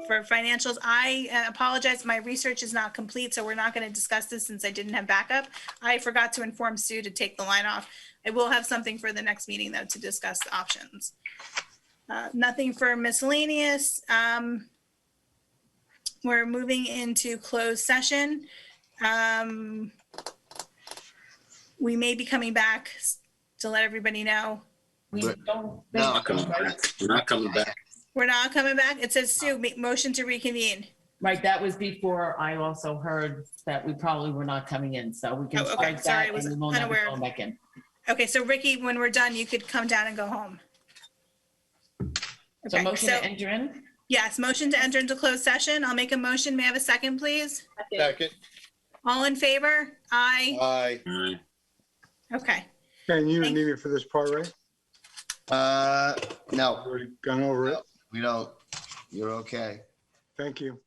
for financials. I apologize, my research is not complete, so we're not going to discuss this since I didn't have backup. I forgot to inform Sue to take the line off. I will have something for the next meeting, though, to discuss the options. Nothing for miscellaneous. We're moving into closed session. We may be coming back to let everybody know. We But- don't. No. Not coming back. We're not coming back. We're not coming back. It says Sue, make motion to reconvene. Right, that was before I also heard that we probably were not coming in, so we Oh, can okay. strike Sorry, I that was and we will never unaware go of- back in. Okay, so Ricky, when we're done, you could come down and go home. So Okay, motion to enter in? yes, motion to enter into closed session. I'll make a motion. May I have a second, please? Second. All in favor? Aye. Aye. All right. Okay. Ken, you didn't need me for this part, right? No, Already gone over it. we don't. You're okay. Thank you.